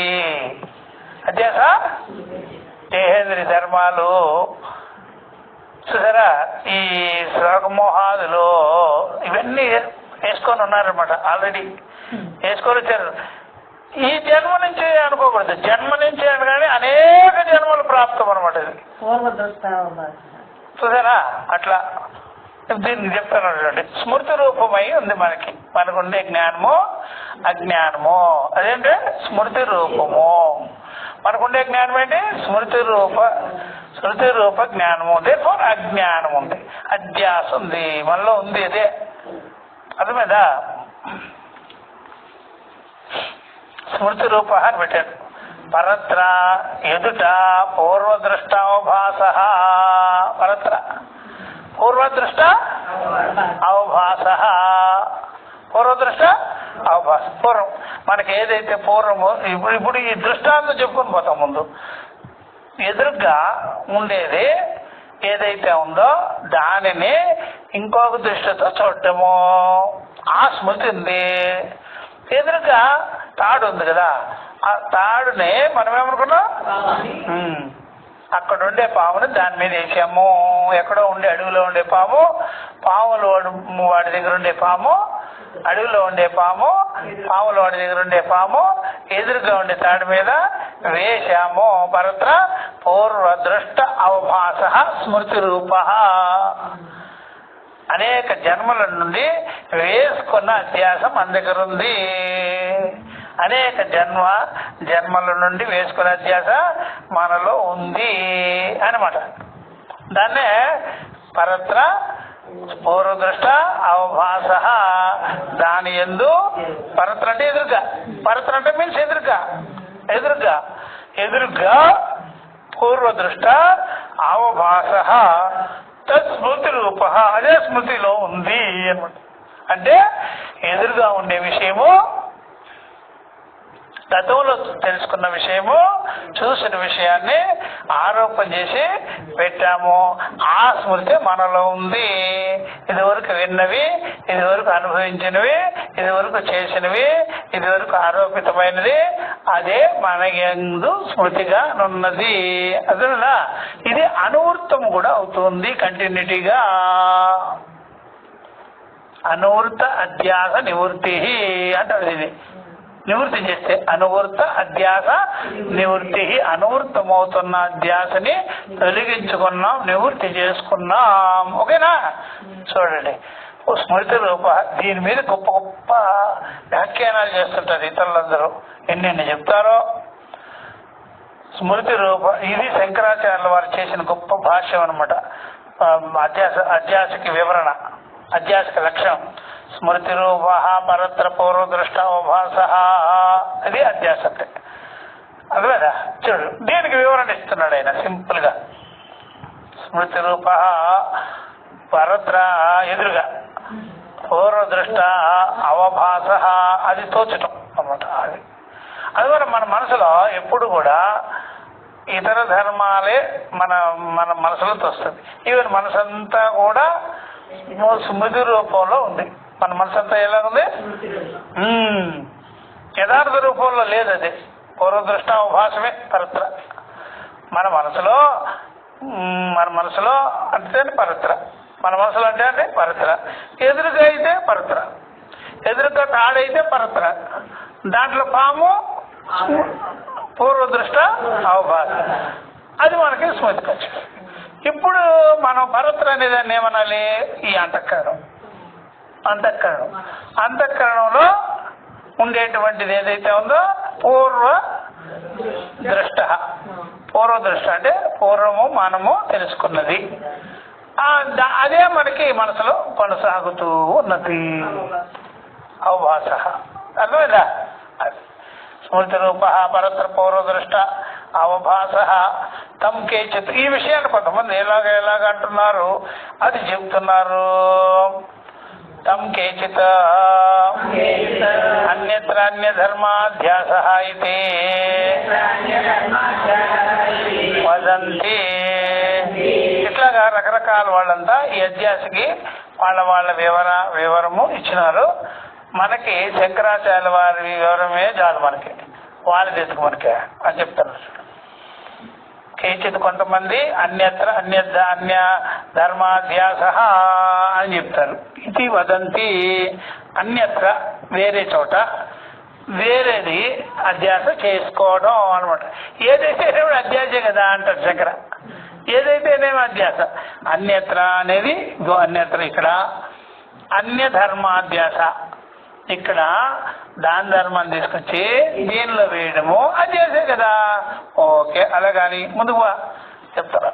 A: అధ్యాస దేహేంద్రియ ధర్మాలు చూసారా, ఈ శ్లోకమోహాదులు ఇవన్నీ వేసుకొని ఉన్నారనమాట. ఆల్రెడీ వేసుకొని వచ్చారు. ఈ జన్మ నుంచి అనుకోకూడదు, జన్మ నుంచి అనగానే అనేక జన్మలు ప్రాప్తం అనమాట. ఇది చూసారా? అట్లా దీన్ని చెప్తాను చూడండి. స్మృతి రూపమై ఉంది మనకుండే జ్ఞానము అజ్ఞానము. అదేంటే స్మృతి రూపము. మనకుండే జ్ఞానం ఏంటి? స్మృతి రూప జ్ఞానము. దేనిపో అజ్ఞానం ఉంది, అధ్యాస ఉంది, మనలో ఉంది. అదే అర్థమైందా? స్మృతి రూప అని పెట్టాడు. పరత్ర ఎదుట పూర్వదృష్టావభాస. పరత్ర పూర్వదృష్ట అవభాస. పూర్వదృష్ట అవభాస. పూర్వం మనకి ఏదైతే పూర్వము, ఇప్పుడు ఈ దృష్టాంతం చెప్పుకొని పోతాం. ముందు ఎదురుగా ఉండేది ఏదైతే ఉందో దానిని ఇంకొక దృష్టితో చూడటము, ఆ స్మృతి ఉంది. ఎదురుగా తాడు ఉంది కదా, ఆ తాడుని మనం ఏమనుకున్నాం, అక్కడ ఉండే పాముని దాని మీద వేసాము. ఎక్కడో ఉండే అడవిలో ఉండే పాము, పాములు వాడి దగ్గర ఉండే పాము, అడవిలో ఉండే పాము, పాములు వాడి దగ్గర ఉండే పాము, ఎదురుగా ఉండే తాడు మీద వేషామో పరత్ర పూర్వదృష్ట అవభాస స్మృతి రూప. అనేక జన్మల నుండి వేసుకున్న అధ్యాసం మన దగ్గర ఉంది. అనేక జన్మల నుండి వేసుకున్న అధ్యాస మనలో ఉంది అన్నమాట. దాన్నే పరత్ర పూర్వదృష్ట అవభాస. దాని యందు పరత్ర అంటే ఎదురుగా, పరత్ర అంటే మీన్స్ ఎదురుగా పూర్వదృష్ట అవభాస తత్స్మృతి రూప. అదే స్మృతిలో ఉంది అన్నమాట. అంటే ఎదురుగా ఉండే విషయము, గతంలో తెలుసుకున్న విషయము, చూసిన విషయాన్ని ఆరోపణ చేసి పెట్టాము. ఆ స్మృతి మనలో ఉంది. ఇదివరకు విన్నవి, ఇదివరకు అనుభవించినవి, ఇదివరకు చేసినవి, ఇదివరకు ఆరోపితమైనది అదే మన యందు స్మృతిగా ఉన్నది. అదేనా, ఇది అనువృత్తం కూడా అవుతుంది కంటిన్యూటీగా. అనువృత అధ్యాస నివృత్తి అంటారు. ఇది నివృత్తి చేస్తే అనువృత అధ్యాస నివృత్తి. అనువృత్తమవుతున్న అధ్యాసని తొలగించుకున్నాం, నివృత్తి చేసుకున్నాం. ఓకేనా? చూడండి, స్మృతి రూప. దీని మీద గొప్ప గొప్ప వ్యాఖ్యానాలు చేస్తుంటారు ఇతరులందరూ, ఎన్నెన్ని చెప్తారో. స్మృతి రూప ఇది శంకరాచార్యుల వారు చేసిన గొప్ప భాష్యం అనమాట. అధ్యాసకి వివరణ, అధ్యాసకి లక్ష్యం. స్మృతి రూప పరత్ర పూర్వదృష్ట అవభాస. అది అధ్యాస అంటే. అదేదా? చూడు, దీనికి వివరణ ఇస్తున్నాడు ఆయన సింపుల్ గా. స్మృతి రూప పరత్ర ఎదురుగా, పూర్వదృష్ట అవభాస అది తోచటం అన్నమాట. అందువల్ల మన మనసులో ఎప్పుడు కూడా ఇతర ధర్మాలే మన మనసులో తోస్తుంది. ఈవెన్ మనసంతా కూడా స్మృతి రూపంలో ఉంది. మన మనసంతా ఎలా ఉంది? యథార్థ రూపంలో లేదు. అది పూర్వదృష్ట అవభాసమే పరత్ర. మన మనసులో అంటే పరత్ర. మన మనసులో అంటే పరత్ర. ఎదురుగా అయితే పరత్ర, ఎదురుగా తాడైతే పరత్ర. దాంట్లో పాము పూర్వదృష్ట అవభాస. అది మనకి స్మృతి ఖచ్చితం. ఇప్పుడు మనం పరత్ర అనేదాన్ని ఏమనాలి? ఈ అంతఃకరణంలో ఉండేటువంటిది ఏదైతే ఉందో పూర్వదృష్ట అంటే పూర్వము మనము తెలుసుకున్నది. అదే మనకి మనసులో కొనసాగుతూ ఉన్నది. అవభాస. అర్థమైందా? స్మృతి రూప పరత్ర పూర్వదృష్ట అవభాస తం కేచిత్. ఈ విషయాన్ని కొంతమంది ఎలాగ అంటున్నారు, అది చెప్తున్నారు. తం కేచిత్ అన్యత్ర అన్యధర్మాధ్యాస ఇతి వదంతి. ఇట్లాగా రకరకాల వాళ్ళంతా ఈ అధ్యాసకి వాళ్ళ వివరము ఇచ్చినారు. మనకి శంకరాచార్య వారి వివరమే చాలు. మనకి వాళ్ళది ఎందుకు మనకి అని చెప్తున్నారు. కేచిత్ కొంతమంది అన్యత్ర అన్య ధర్మాధ్యాస అని చెప్తారు. ఇది వదంతి. అన్యత్ర వేరే చోట వేరేది అధ్యాస చేసుకోవడం అనమాట. ఏదైతేనేమి అధ్యాసే కదా అంటారు శంకర. ఏదైతేనేమి అధ్యాస. అన్యత్ర అనేది అన్యత్ర. ఇక్కడ అన్య ధర్మాధ్యాస. ఇక్కడ దాని ధర్మాన్ని తీసుకొచ్చి దీనిలో వేయడము అధ్యాసే కదా. ఓకే, అలాగని ముందుకు చెప్తారు.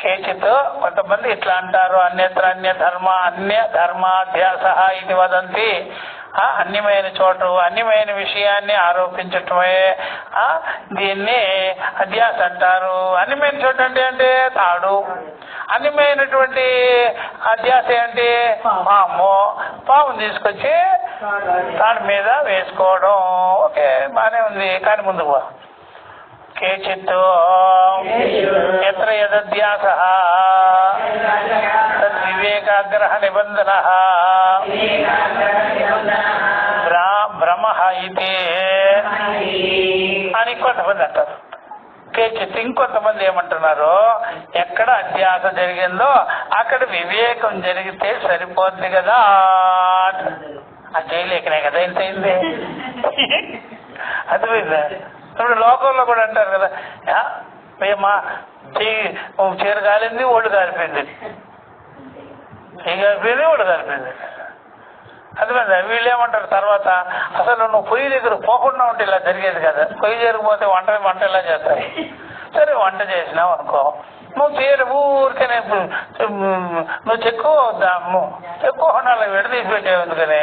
A: కేచిత్ కొంతమంది ఇట్లా అంటారు. అన్యత్ర అన్య ధర్మాధ్యాస ఇది వదంతి. అన్యమైన చోటు అన్యమైన విషయాన్ని ఆరోపించటమే దీన్ని అధ్యాస అంటారు. అన్యమైన చోటు అంటే తాడు. అన్యమైనటువంటి అధ్యాస అంటే పాము తీసుకొచ్చి తాడు మీద వేసుకోవడం. ఓకే, బానే ఉంది. కానీ ముందుకు కేచిత్ ఎత్ర యదధ్యాస తద్వివేకాగ్రహ నిబంధన భ్రమ ఇది అని కొంతమంది అంటారు. కేచిత్ ఇంకొంతమంది ఏమంటున్నారు, ఎక్కడ అధ్యాస జరిగిందో అక్కడ వివేకం జరిగితే సరిపోద్ది కదా. అది చేయలేకనే కదా ఇంత అయింది. అర్థమైందా? ఇప్పుడు లోకంలో కూడా అంటారు కదా, మా చీర కాలింది ఒళ్ళు కాలిపోయింది, చీర కాలిపోయింది ఒళ్ళు కాలిపోయింది. అర్థమైందా? వీళ్ళు ఏమంటారు తర్వాత, అసలు నువ్వు పొయ్యి దగ్గర పోకుండా ఉంటే ఇలా జరిగేది కదా, పొయ్యి జరిగిపోతే వంట ఎలా చేస్తారు? సరే వంట చేసినావు అనుకో, నువ్వు చీర ఊరికనే నువ్వు ఎక్కువ హోనాలు విడదీసి పెట్టావు ఎందుకని?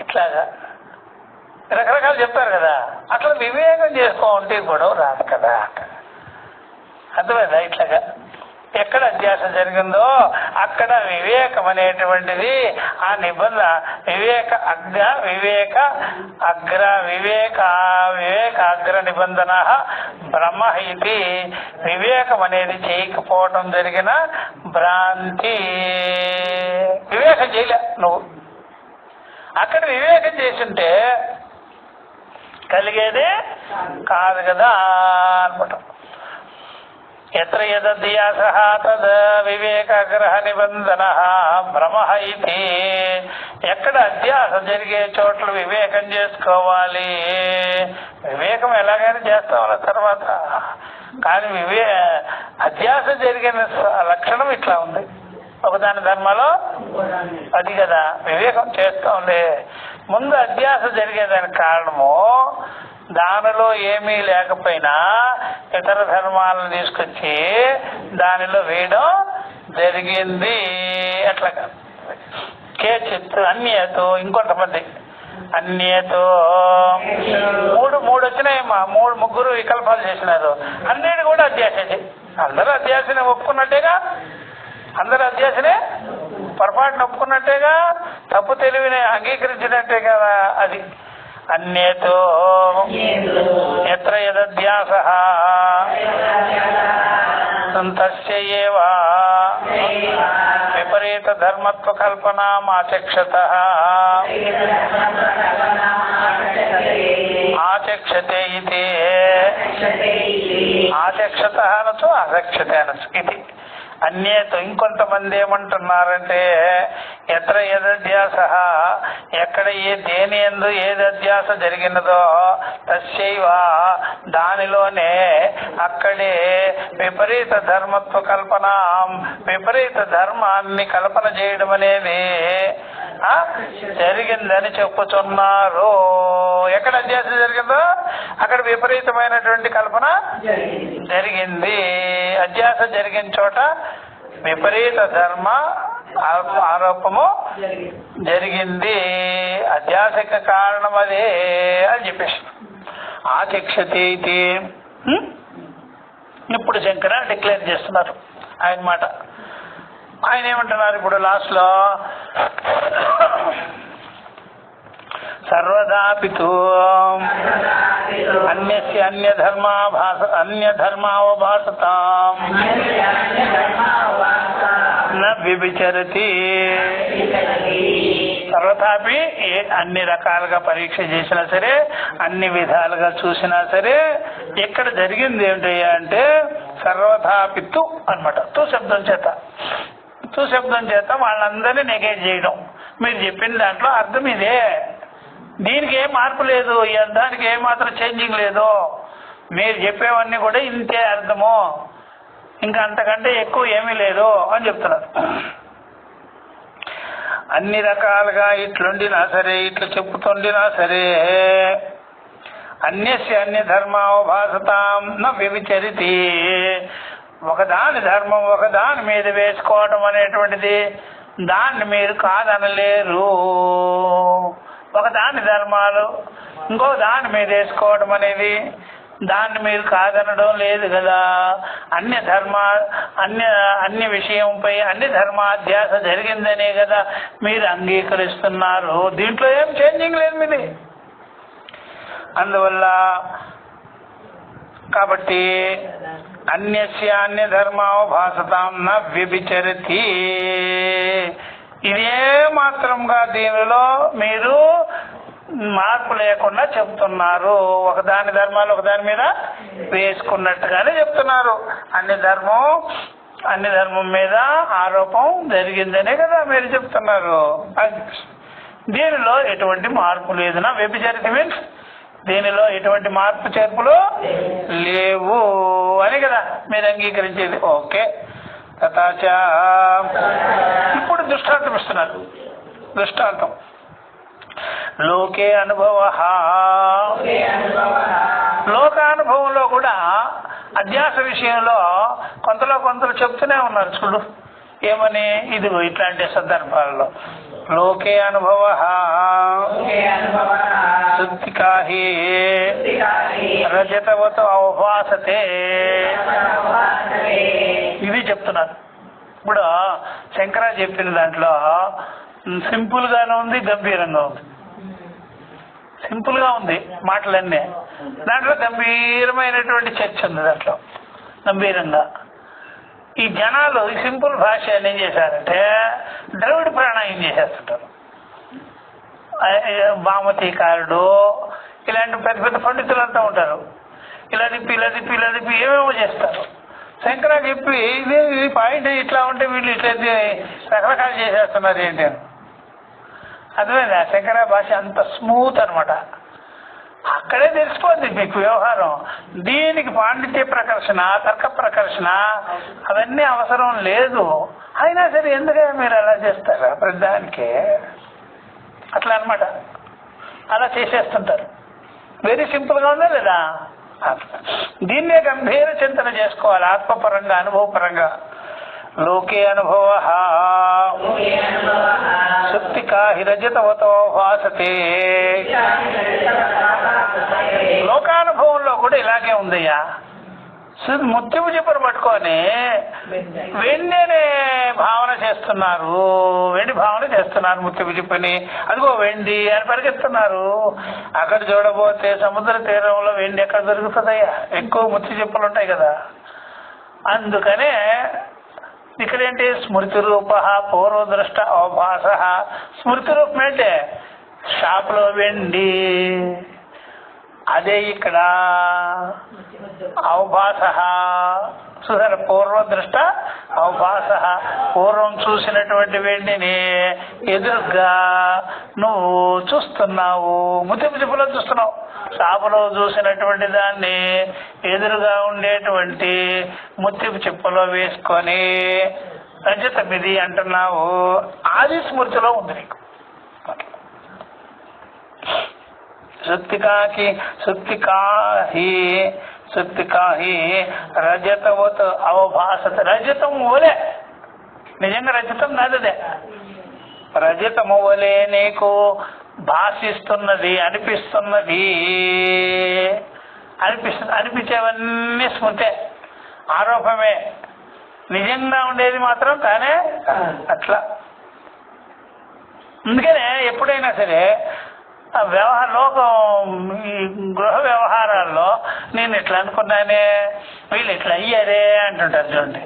A: ఇట్లాగా రకరకాలు చెప్తారు కదా. అట్లా వివేకం చేసుకోంటే గొడవ రాదు కదా. అర్థమైందా? ఇట్లాగా ఎక్కడ అధ్యాస జరిగిందో అక్కడ వివేకం అనేటువంటిది ఆ నిబంధన వివేకాగ్ర నిబంధన బ్రహ్మ ఇది. వివేకం అనేది చేయకపోవడం జరిగిన భ్రాంతి. వివేకం చేయలే నువ్వు, అక్కడ వివేకం చేసుంటే కలిగేదే కాదు కదా అనుకుంటాం. ఎత్ర యదధ్యాస తద్ వివేకాగ్రహ నిబంధన భ్రమ ఇది. ఎక్కడ అధ్యాస జరిగే చోట్ల వివేకం చేసుకోవాలి. వివేకం ఎలాగైనా చేస్తాం తర్వాత, కానీ అధ్యాస జరిగిన లక్షణం ఇట్లా ఉంది. ఒకదాని ధర్మాలో అది కదా వివేకం చేస్తాంలే. ముందు అధ్యాస జరిగేదానికి కారణము దానిలో ఏమీ లేకపోయినా ఇతర ధర్మాలను తీసుకొచ్చి దానిలో వేయడం జరిగింది. అట్లాగా కేచిత్ అన్యతో, ఇంకొంతమంది అన్యతో మూడు వచ్చినాయమ్మా, ముగ్గురు వికల్పాలు చేసినారు. అన్నిటి కూడా అధ్యాసే. అందరూ అధ్యాసనే ఒప్పుకున్నట్టేగా, అందరూ అధ్యాసనే పొరపాటును ఒప్పుకున్నట్టేగా, తప్పు తెలివిని అంగీకరించినట్టే కదా. అది అన్యేతో ఎత్ర యదధ్యాస తస్యైవ విపరీత ధర్మత్వ కల్పనామాచక్షత ఆచక్షతే ఇది. ఆచక్షత అనొచ్చు, ఆచక్షతే అనొచ్చు. ఇది అన్యేతో. ఇంకొంతమంది ఏమంటున్నారంటే ఎత్ర యదధ్యాస, ఎక్కడ దేని యందు ఏది అధ్యాస జరిగినదో తస్యైవ దానిలోనే అక్కడే విపరీత ధర్మత్వ కల్పన, విపరీత ధర్మాన్ని కల్పన చేయడం అనేది జరిగిందని చెప్పుచున్నారు. ఎక్కడ అధ్యాస జరిగిందో అక్కడ విపరీతమైనటువంటి కల్పన జరిగింది. అధ్యాస జరిగిన చోట విపరీత ధర్మ ఆరోపము జరిగింది. అధ్యాసక కారణం అదే అని చెప్పేసి ఆచక్షతే ఇది. ఇప్పుడు శంకర డిక్లేర్ చేస్తున్నారు ఆయన మాట. ఆయన ఏమంటున్నారు ఇప్పుడు లాస్ట్ లో, సర్వదాపితు అన్యస్య అన్యధర్మావభాసతాం న వ్యభిచరతి. సర్వతాపి అన్ని రకాలుగా పరీక్ష చేసినా సరే, అన్ని విధాలుగా చూసినా సరే, ఎక్కడ జరిగింది ఏమిటయ్యా అంటే సర్వతాపిత్తు అన్నమాట. తు శబ్దం చేత వాళ్ళందరినీ నెగేట్ చేయడం. మీరు చెప్పిన దాంట్లో అర్థం ఇదే, దీనికి ఏం మార్పు లేదు, దానికి ఏమాత్రం చేంజింగ్ లేదు, మీరు చెప్పేవన్నీ కూడా ఇంతే అర్థము, ఇంకా అంతకంటే ఎక్కువ ఏమీ లేదు అని చెప్తున్నారు. అన్ని రకాలుగా ఇట్లుండినా సరే, ఇట్లా చెప్పుతుండినా సరే, అన్యస్య అన్య ధర్మావభాసతాం న వ్యభిచరితి. ఒకదాని ధర్మం ఒకదాని మీద వేసుకోవడం అనేటువంటిది దాన్ని మీరు కాదనలేరు. ఒకదాని ధర్మాలు ఇంకో దాని మీద వేసుకోవడం అనేది దాన్ని మీరు కాదనడం లేదు కదా. అన్ని విషయంపై అన్ని ధర్మాధ్యాస జరిగిందనే కదా మీరు అంగీకరిస్తున్నారు. దీంట్లో ఏం చేంజింగ్ లేదు మీది. అందువల్ల కాబట్టి అన్యస్య అన్య ధర్మావభాసతాం న వ్యభిచరతి. ఇదే మాత్రంగా దీనిలో మీరు మార్పు లేకుండా చెప్తున్నారు. ఒకదాని ధర్మాలు ఒకదాని మీద వేసుకున్నట్టుగానే చెప్తున్నారు. అన్ని ధర్మం మీద ఆరోపం జరిగిందనే కదా మీరు చెప్తున్నారు. దీనిలో ఎటువంటి మార్పు లేదు. నా వ్యభిచరిత మీన్స్ దీనిలో ఎటువంటి మార్పు చేర్పులు లేవు అని కదా మీరు అంగీకరించేది. ఓకే. తథాచ ఇప్పుడు దృష్టాంతం ఇస్తున్నారు. దృష్టాంతం లోకే అనుభవ, లోకానుభవంలో కూడా అధ్యాస విషయంలో కొంతలో కొంతలు చెప్తూనే ఉన్నారు చూడు. ఏమని? ఇదిగో ఇట్లాంటి సందర్భాలలో లోకే అనుభవ సుత్తికాహి రజతవత అవభాసతే, ఇది చెప్తున్నారు. ఇప్పుడు శంకరా చెప్పిన దాంట్లో సింపుల్ గానే ఉంది, గంభీరంగా ఉంది. సింపుల్ గా ఉంది మాటలన్నీ, దాంట్లో గంభీరమైనటువంటి చర్చ ఉంది. దాంట్లో గంభీరంగా ఈ జనాలు ఈ సింపుల్ భాష ఏం చేశారంటే ద్రవిడ ప్రాణాయం చేసేస్తుంటారు. భామతీకారుడు ఇలాంటి పెద్ద పెద్ద పండితులంతా ఉంటారు. ఇలా తిప్పి ఏమేమో చేస్తారు. శంకరా చెప్పి ఇది పాయింట్ ఇట్లా ఉంటే వీళ్ళు ఇట్లా రకరకాలు చేసేస్తున్నారు ఏంటి అని అర్థమైందా? శంకరా భాష అంత స్మూత్ అనమాట. అక్కడే తెలిసిపోద్ది మీకు వ్యవహారం. దీనికి పాండిత్య ప్రకర్షణ, తర్క ప్రకర్షణ అవన్నీ అవసరం లేదు. అయినా సరే ఎందుకంటే మీరు అలా చేస్తారా ప్రతిదానికి? అట్లా అనమాట. అలా చేసేస్తుంటారు. వెరీ సింపుల్ గా ఉందా లేదా? దీన్నే గంభీర చింతన చేసుకోవాలి ఆత్మపరంగా, అనుభవపరంగా. లోకే అనుభవ సుప్తికాహి రజతవతో భాసతే, లోకానుభవంలో కూడా ఇలాగే ఉందయ్యా. ముత్యము చెప్పను పట్టుకొని వెండినే భావన చేస్తున్నారు, వెండి భావన చేస్తున్నారు. ముత్యము చెప్పని అదిగో వెండి అని పరిగెత్తున్నారు. అక్కడ చూడబోతే సముద్ర తీరంలో వెండి ఎక్కడ దొరుకుతుందయ్యా? ఎక్కువ ముత్య చెప్పులు ఉంటాయి కదా. అందుకనే ఇక్కడేంటి? స్మృతి రూప పూర్వదృష్ట అవభాస. స్మృతి రూపం ఏంటే షాపులో వెండి, అదే ఇక్కడ అవభాస. చూసారు? పూర్వదృష్ట అవభాస. పూర్వం చూసినటువంటి వెండిని ఎదురుగా నువ్వు చూస్తున్నావు, ముత్యపు చెప్పులో చూస్తున్నావు. షాపులో చూసినటువంటి దాన్ని ఎదురుగా ఉండేటువంటి ముత్యపు చెప్పులో వేసుకొని రజతమిది అంటున్నావు. అది స్మృతిలో ఉంది నీకు. సుత్తికాహి రజతవత్ అవభాసత. రజతం ఓలే, నిజంగా రజతం కాదదే. రజతము వలే నీకు భాషిస్తున్నది, అనిపిస్తున్నది. అనిపించేవన్నీ స్మృతే, ఆరోపమే. నిజంగా ఉండేది మాత్రం కానే అట్లా. అందుకనే ఎప్పుడైనా సరే ఈ గృహ వ్యవహారాల్లో నేను ఇట్లా అనుకున్నానే, వీళ్ళు ఇట్లా అయ్యారే అంటుంటారు చూడండి.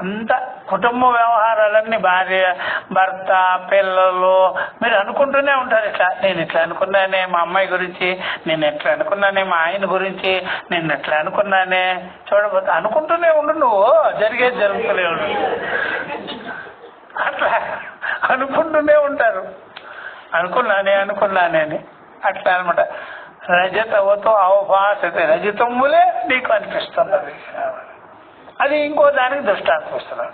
A: అంత కుటుంబ వ్యవహారాలన్నీ భార్య, భర్త, పిల్లలు మీరు అనుకుంటూనే ఉంటారు. ఇట్లా నేను ఇట్లా అనుకున్నానే మా అమ్మాయి గురించి, నేను ఎట్లా అనుకున్నానే మా ఆయన గురించి, నేను ఎట్లా అనుకున్నానే. చూడబోతే అనుకుంటూనే ఉండు, నువ్వు జరిగేది జరుగుతూనే ఉండు. అట్లా అనుకుంటూనే ఉంటారు. అనుకున్నానే అని అట్లా అనమాట. రజతవతో అవభాసతే, రజతములే నీకు అనిపిస్తున్నది. అది ఇంకో దానికి దృష్టాంతం ఇస్తున్నారు.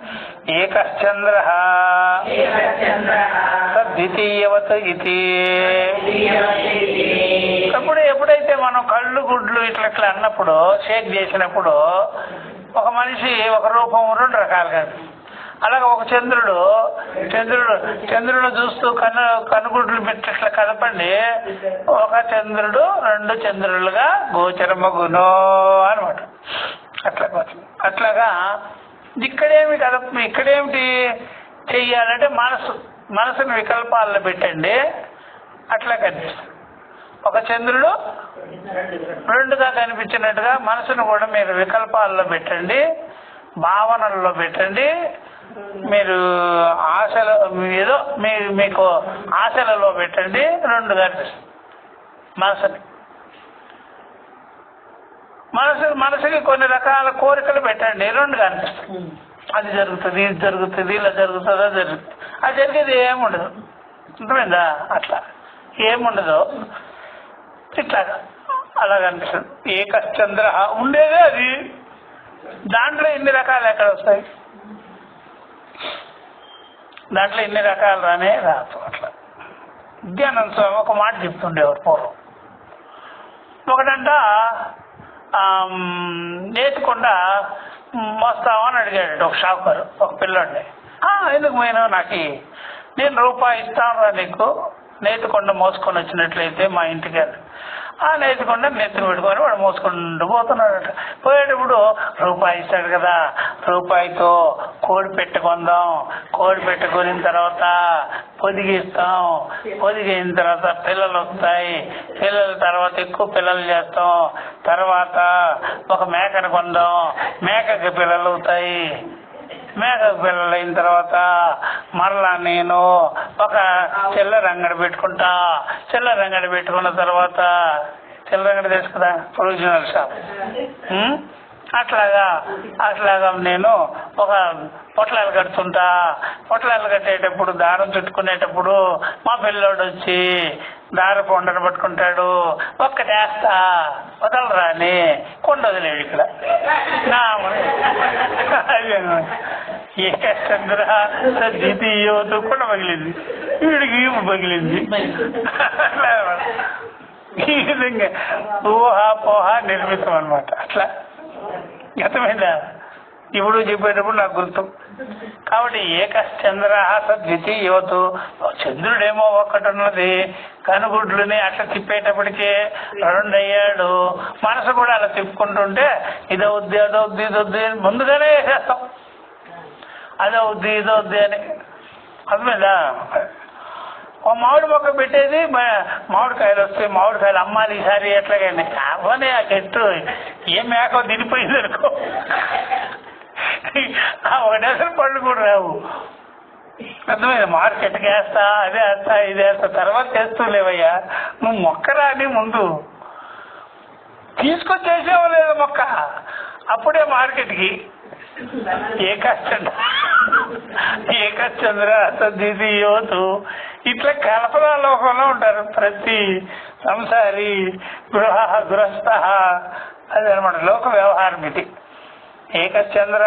A: ఏకశ్చంద్ర ద్వితీయవత్ ఇది. ఎప్పుడైతే మనం కళ్ళు గుడ్లు ఇట్లా అన్నప్పుడు, షేక్ చేసినప్పుడు ఒక మనిషి ఒక రూపం రెండు రకాలుగా. అలాగే ఒక చంద్రుడు చూస్తూ కనుగుడ్లు పెట్టి ఇట్లా కదపండి, ఒక చంద్రుడు రెండు చంద్రులుగా గోచరమగునో అనమాట. అట్లాగా ఇక్కడేమిటి చెయ్యాలంటే మనసును వికల్పాల్లో పెట్టండి, అట్లా కనిపిస్తుంది. ఒక చంద్రుడు రెండుగా కనిపించినట్టుగా మనసును కూడా మీరు వికల్పాల్లో పెట్టండి, భావనల్లో పెట్టండి. మీరు ఆశలు ఏదో మీకు ఆశలలో పెట్టండి, రెండు కనిపిస్తుంది. మనసుకి కొన్ని రకాల కోరికలు పెట్టండి, రెండు కనిపిస్తాయి. అది జరుగుతుంది, ఇది జరుగుతుంది, ఇలా జరుగుతుంది, అది జరుగుతుంది. అది జరిగేది ఏముండదు. అర్థమైందా? అట్లా ఏముండదు. ఇట్లాగా అలాగనిపిస్తుంది. ఏకశ్చంద్ర ఉండేదే అది, దాంట్లో ఇన్ని రకాలు ఎక్కడ వస్తాయి, దాంట్లో ఇన్ని రకాలు రానే రాదు. అట్లా విద్యానంద స్వామి ఒక మాట చెప్తుండేవారు పూర్వం. ఒకటంట నేతికొండ మోస్తామని అడిగాడు ఒక షాపుకారు ఒక పిల్లోడిని. ఎందుకు పోయినా నాకు నేను రూపాయి ఇస్తాను నీకు నేతికొండ మోసుకొని వచ్చినట్లయితే మా ఇంటికి అని. నేతికొండ నెత్తిని పెట్టుకొని వాడు మోసుకుంటూ పోతున్నాడట. పోయేటప్పుడు రూపాయి ఇస్తాడు కదా, రూపాయితో కోడి పెట్టుకుందాం, కోడి పెట్టుకున్న తర్వాత పొదిగిస్తాం, పొదిగిన తర్వాత పిల్లలు వస్తాయి, పిల్లల తర్వాత ఎక్కువ పిల్లలు చేస్తాం, తర్వాత ఒక మేకను కొందాం, మేకకి పిల్లలు అవుతాయి, మేకకు పిల్లలు అయిన తర్వాత మరలా నేను ఒక చిల్లర అంగడి పెట్టుకుంటా, చిల్లర అంగడి పెట్టుకున్న తర్వాత చిల్లర అంగడి తెలుసు కదా ప్రొవిజనల్ షాప్, అట్లాగా నేను ఒక పొట్లాలు కడుతుంటా, పొట్లాలు కట్టేటప్పుడు దారం చుట్టుకునేటప్పుడు మా పిల్లోడు వచ్చి దారపు కొండను పట్టుకుంటాడు, ఒక్కటేస్తా వదలరా అని కొండ వదిలేడు. ఇక్కడ ఏకచంద్ర ద్వితీయోతు కొండ పగిలింది, వీడికి పగిలింది. ఈ విధంగా ఊహాపోహ నిర్మితం అనమాట. అట్లా గతమైందా ఇప్పుడు చెప్పేటప్పుడు నాకు గుర్తు. కాబట్టి ఏకశ్చంద్ర ద్వితీయోతు, చంద్రుడేమో ఒక్కటున్నది, కనుగుడ్లుని అట్లా తిప్పేటప్పటికే రెండు అయ్యాడు, మనసు కూడా అలా తిప్పుకుంటుంటే ఇదవుద్ది అదవుద్ది ఇదవుద్ది అని ముందుగానే వేసేస్తాం, అదవుద్ది ఇదవుద్ది అని. అర్థమైందా? ఓ మామిడి మొక్క పెట్టేది, మామిడికాయలు వస్తాయి, మామిడికాయలు అమ్మాలి ఈసారి ఎట్లాగైనా అవనే ఆ చెట్టు ఏం మేకో తినిపోయింది అనుకో, ఒక డజన్ పళ్ళు కూడా రావు. అర్థమైంది? మార్కెట్కి వేస్తా, అదే వేస్తా, ఇది వేస్తా, తర్వాత చేస్తూ లేవయ్యా, నువ్వు మొక్కరా అని ముందు తీసుకొచ్చేసేవో లేదు మొక్క, అప్పుడే మార్కెట్కి. ఏకశ్చంద్ర ద్వితీయోతు, ఇట్లా కల్పనా లోకంలో ఉంటారు ప్రతి సంసారి, గృహస్థ, అదనమాట లోక వ్యవహారం ఇది. ఏకశ్చంద్ర